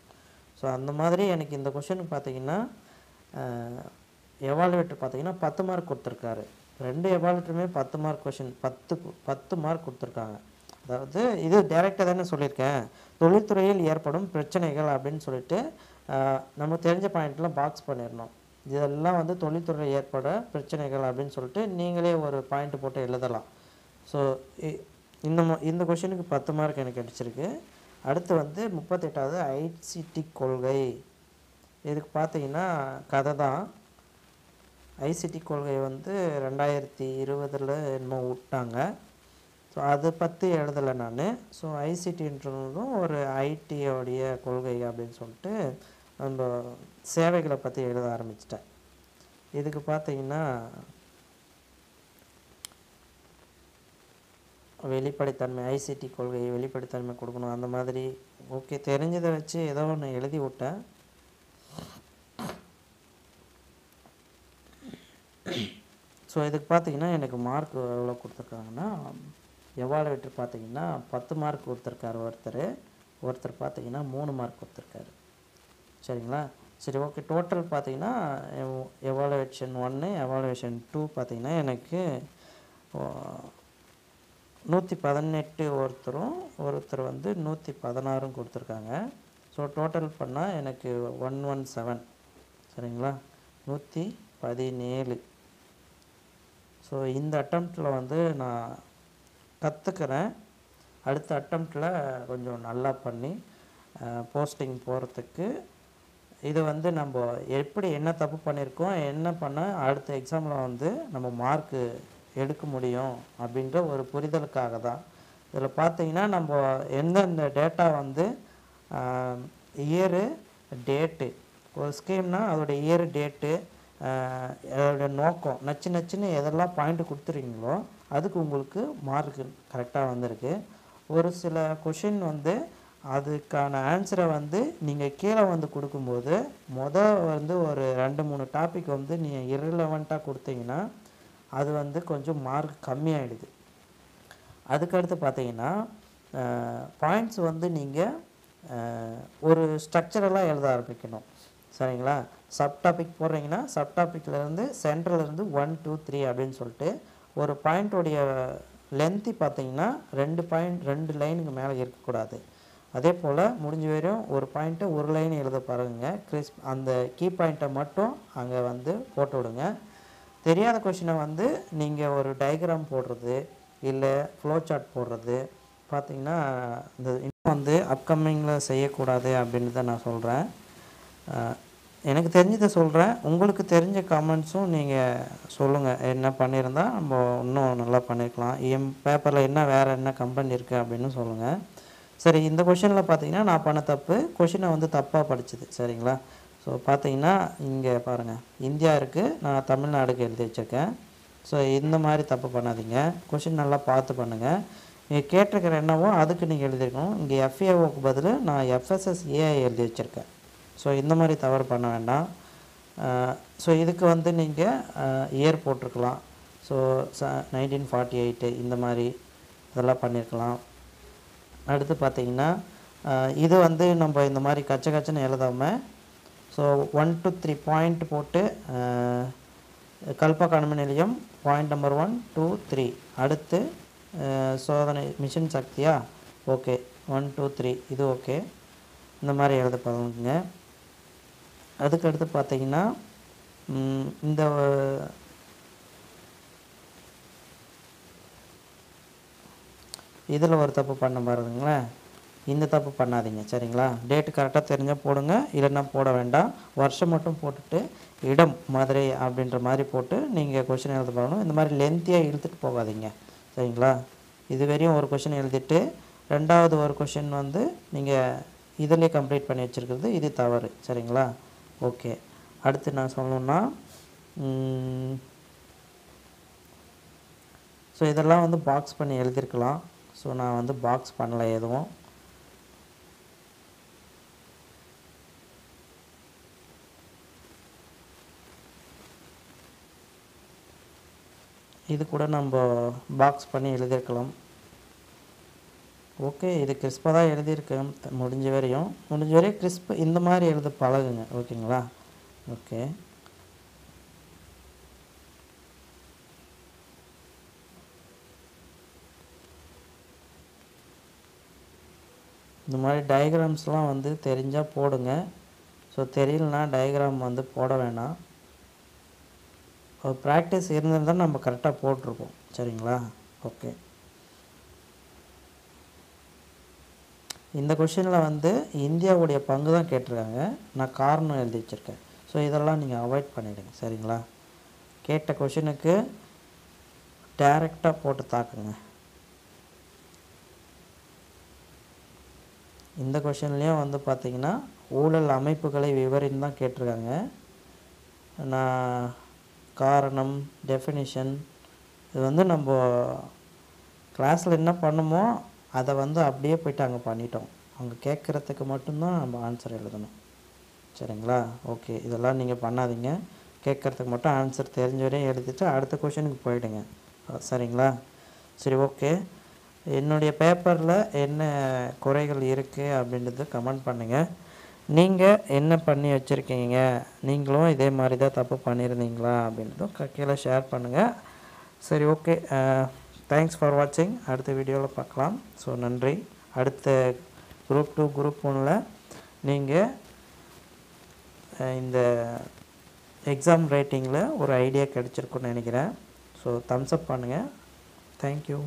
ஸோ அந்த மாதிரி எனக்கு இந்த கொஷனுக்கு பார்த்திங்கன்னா எவாலுவேட்டர் பார்த்திங்கன்னா 10 மார்க் கொடுத்துருக்காரு. 2 எவாலுவேட்டருமே 10 மார்க் கொஷின் 10 மார்க் கொடுத்துருக்காங்க. அதாவது இது டைரெக்டாக தானே சொல்லியிருக்கேன். தொழில்துறையில் ஏற்படும் பிரச்சனைகள் அப்படின்னு சொல்லிட்டு நம்ம தெரிஞ்ச பாயிண்ட்லாம் பாக்ஸ் பண்ணிடணும். இதெல்லாம் வந்து தொழில்துறையில் ஏற்பட பிரச்சனைகள் அப்படின்னு சொல்லிட்டு நீங்களே ஒரு பாயிண்ட் போட்டு எழுதலாம். ஸோ இந்த கொஷினுக்கு 10 மார்க் எனக்கு கிடச்சிருக்கு. அடுத்து வந்து 38வது ஐசிடி கொள்கை. இதுக்கு பார்த்தீங்கன்னா கதை தான். ஐசிடி கொள்கை வந்து 2020 என்னமோ விட்டாங்க. ஸோ அதை பற்றி எழுதலை நான். ஸோ ஐசிடின்றதும் ஒரு ஐடியோடைய கொள்கை அப்படின்னு சொல்லிட்டு நம்ம சேவைகளை பற்றி எழுத ஆரம்பிச்சிட்டேன். இதுக்கு பார்த்தீங்கன்னா வெளிப்படைத்தன்மை, ஐசிடி கொள்கை வெளிப்படைத்தன்மை கொடுக்கணும் அந்த மாதிரி. ஓகே, தெரிஞ்சதை வச்சு ஏதோ ஒன்று எழுதி விட்டேன். ஸோ இதுக்கு பார்த்தீங்கன்னா எனக்கு மார்க் எவ்வளோ கொடுத்துருக்காங்கன்னா, எவாலுவேட்டர் பார்த்தீங்கன்னா 10 மார்க் கொடுத்துருக்காரு ஒருத்தர் பார்த்தீங்கன்னா 3 மார்க் கொடுத்துருக்காரு. சரிங்களா? சரி, ஓகே. டோட்டல் பார்த்தீங்கன்னா எவாலுவேஷன் 1 எவாலுவேஷன் 2 பார்த்தீங்கன்னா எனக்கு 118 ஒருத்தர் வந்து 116 கொடுத்துருக்காங்க. ஸோ டோட்டல் பண்ணால் எனக்கு 117. சரிங்களா? 117. ஸோ இந்த அட்டம்ப்டில் வந்து நான் கற்றுக்கிறேன். அடுத்த அட்டம்ப்டில் கொஞ்சம் நல்லா பண்ணி போஸ்டிங் போகிறதுக்கு இது வந்து நம்ம எப்படி என்ன தப்பு பண்ணியிருக்கோம், என்ன பண்ண அடுத்த எக்ஸாமில் வந்து நம்ம மார்க்கு எடுக்க முடியும் அப்படின்ற ஒரு புரிதலுக்காக தான். இதில் பார்த்தீங்கன்னா நம்ம எந்தெந்த டேட்டா வந்து இயரு டேட்டு, ஒரு ஸ்கீம்னால் அதோடய இயரு டேட்டு, அதோடைய நோக்கம், நச்சுன்னு எதெல்லாம் பாயிண்ட்டு கொடுத்துருக்கீங்களோ அதுக்கு உங்களுக்கு மார்க்கு கரெக்டாக வந்திருக்கு. ஒரு சில கொஷின் வந்து அதுக்கான ஆன்சரை வந்து நீங்கள் கீழே வந்து கொடுக்கும்போது வந்து ஒரு 2-3 டாபிக் வந்து நீங்கள் இர்ரிலவெண்ட்டாக கொடுத்தீங்கன்னா அது வந்து கொஞ்சம் மார்க் கம்மியாகிடுது. அதுக்கடுத்து பார்த்தீங்கன்னா பாயிண்ட்ஸ் வந்து நீங்கள் ஒரு ஸ்ட்ரக்சரெல்லாம் எழுத ஆரம்பிக்கணும். சரிங்களா? சப்டாபிக் போடுறீங்கன்னா சப்டாபிக்லேருந்து சென்ட்ரலேருந்து 1, 2, 3 அப்படின்னு சொல்லிட்டு ஒரு பாயிண்ட்டோடைய லென்த்து பார்த்தீங்கன்னா 2 லைனுக்கு மேலே இருக்கக்கூடாது. அதே போல் முடிஞ்ச வரையும் ஒரு பாயிண்ட்டை ஒரு லைன் எழுத பாருங்கள். அந்த கீ பாயிண்ட்டை மட்டும் அங்கே வந்து போட்டு விடுங்க. தெரியாத கொஷினை வந்து நீங்கள் ஒரு டயக்ராம் போடுறது இல்லை ஃப்ளோ சார்ட் போடுறது பார்த்திங்கன்னா இந்த இன்னும் வந்து அப்கமிங்கில் செய்யக்கூடாது அப்படின்னு தான் நான் சொல்கிறேன். எனக்கு தெரிஞ்சதை சொல்கிறேன். உங்களுக்கு தெரிஞ்ச கமெண்ட்ஸும் நீங்கள் சொல்லுங்கள். என்ன பண்ணியிருந்தால் நம்ம இன்னும் நல்லா பண்ணியிருக்கலாம், என் பேப்பரில் என்ன வேறு என்ன கம்பெனி இருக்குது அப்படின்னு சொல்லுங்கள். சரி, இந்த கொஷினில் பார்த்தீங்கன்னா நான் பண்ண தப்பு, கொஷினை வந்து தப்பாக படிச்சுது. சரிங்களா? ஸோ பார்த்தீங்கன்னா இங்கே பாருங்கள், இந்தியா இருக்குது, நான் தமிழ்நாடுக்கு எழுதி வச்சுருக்கேன். ஸோ இந்த மாதிரி தப்பு பண்ணாதீங்க. கொஷின் நல்லா பார்த்து பண்ணுங்கள். நீங்கள் கேட்டிருக்கிற என்னவோ அதுக்கு நீங்கள் எழுதியிருக்கணும். இங்கே எஃப்ஏஓக்கு பதில் நான் எஃப்எஸ்எஸ்ஏஐ எழுதி வச்சுருக்கேன். ஸோ இந்த மாதிரி தவறு பண்ண வேண்டாம். ஸோ இதுக்கு வந்து நீங்கள் இயர் போட்டிருக்கலாம். ஸோ 1948 இந்த மாதிரி இதெல்லாம் பண்ணியிருக்கலாம். அடுத்து பார்த்திங்கன்னா இது வந்து நம்ம இந்த மாதிரி கச்சன்னு எழுதாமல் ஸோ 1 to 3 பாயிண்ட் போட்டு கல்பா கண்ம நிலையம் பாயிண்ட் நம்பர் 1, 2, 3. அடுத்து சோதனை மிஷன் சக்தியா, ஓகே 1, 2, 3 இது ஓகே. இந்த மாதிரி எழுத பாருங்க. அதுக்கடுத்து பார்த்தீங்கன்னா இந்த இதில் ஒரு தப்பு பண்ண பாருங்களேன். இந்த தப்பு பண்ணாதீங்க. சரிங்களா? டேட்டு கரெக்டாக தெரிஞ்சால் போடுங்க, இல்லைன்னா போட வேண்டாம். வருஷம் மட்டும் போட்டுட்டு இடம் மதுரை அப்படின்ற மாதிரி போட்டு நீங்கள் கொஷின் எழுத போகணும். இந்த மாதிரி லென்த்தியாக இழுத்துட்டு போகாதீங்க. சரிங்களா? இது வரையும் ஒரு கொஷின் எழுதிட்டு ரெண்டாவது ஒரு கொஷின் வந்து நீங்கள் இதிலே கம்ப்ளீட் பண்ணி வச்சுருக்கிறது இது தவறு. சரிங்களா? ஓகே. அடுத்து நான் சொல்லணுன்னா ஸோ இதெல்லாம் வந்து பாக்ஸ் பண்ணி எழுதியிருக்கலாம். ஸோ நான் வந்து பாக்ஸ் பண்ணலை எதுவும். இது கூட நம்ம பாக்ஸ் பண்ணி எழுதியிருக்கலாம். ஓகே, இது கிறிஸ்பாக தான் எழுதியிருக்கேன். முடிஞ்ச வரையும் கிறிஸ்ப் இந்த மாதிரி எழுத பழகுங்க. ஓகேங்களா? ஓகே. இந்த மாதிரி டயக்ராம்ஸ்லாம் வந்து தெரிஞ்சால் போடுங்க. ஸோ தெரியலனா டயக்ராம் வந்து போட வேணாம். ஒரு ப்ராக்டிஸ் இருந்திருந்தால் நம்ம கரெக்டாக போட்டிருப்போம். சரிங்களா? ஓகே. இந்த கொஷினில் வந்து இந்தியாவுடைய பங்கு தான் கேட்டிருக்காங்க. நான் காரணம் எழுதி வச்சுருக்கேன். ஸோ இதெல்லாம் நீங்கள் அவாய்ட் பண்ணிவிடுங்க. சரிங்களா? கேட்ட கொஷினுக்கு டைரெக்டாக போட்டு தாக்குங்க. இந்த கொஷின்லேயும் வந்து பார்த்திங்கன்னா ஊழல் அமைப்புகளை விவரின்னு தான் கேட்டிருக்காங்க. நான் காரணம், டெஃபினிஷன் இது வந்து நம்ம கிளாஸில் என்ன பண்ணுமோ அதை வந்து அப்படியே போய்ட்டு அங்கே பண்ணிட்டோம். அவங்க கேட்குறதுக்கு மட்டும்தான் நம்ம ஆன்சர் எழுதணும். சரிங்களா? ஓகே, இதெல்லாம் நீங்கள் பண்ணாதீங்க. கேட்குறதுக்கு மட்டும் ஆன்சர் தெரிஞ்ச வரையும் எழுதிட்டு அடுத்த கொஷனுக்கு போயிடுங்க. சரிங்களா? சரி, ஓகே. என்னுடைய பேப்பரில் என்ன குறைகள் இருக்குது அப்படின்றது கமெண்ட் பண்ணுங்கள். நீங்கள் என்ன பண்ணி வச்சுருக்கீங்க, நீங்களும் இதே மாதிரி தான் தப்பு பண்ணியிருந்தீங்களா அப்படின்றதும் கீழே ஷேர் பண்ணுங்கள். சரி, ஓகே. தேங்க்ஸ் ஃபார் வாட்சிங். அடுத்த வீடியோவில் பார்க்கலாம். ஸோ நன்றி. அடுத்த குரூப் 2 குரூப் 1ல் நீங்கள் இந்த எக்ஸாம் ரைட்டிங்கில் ஒரு ஐடியா கிடச்சிருக்குன்னு நினைக்கிறேன். ஸோ தம்ஸ் அப் பண்ணுங்கள். தேங்க்யூ.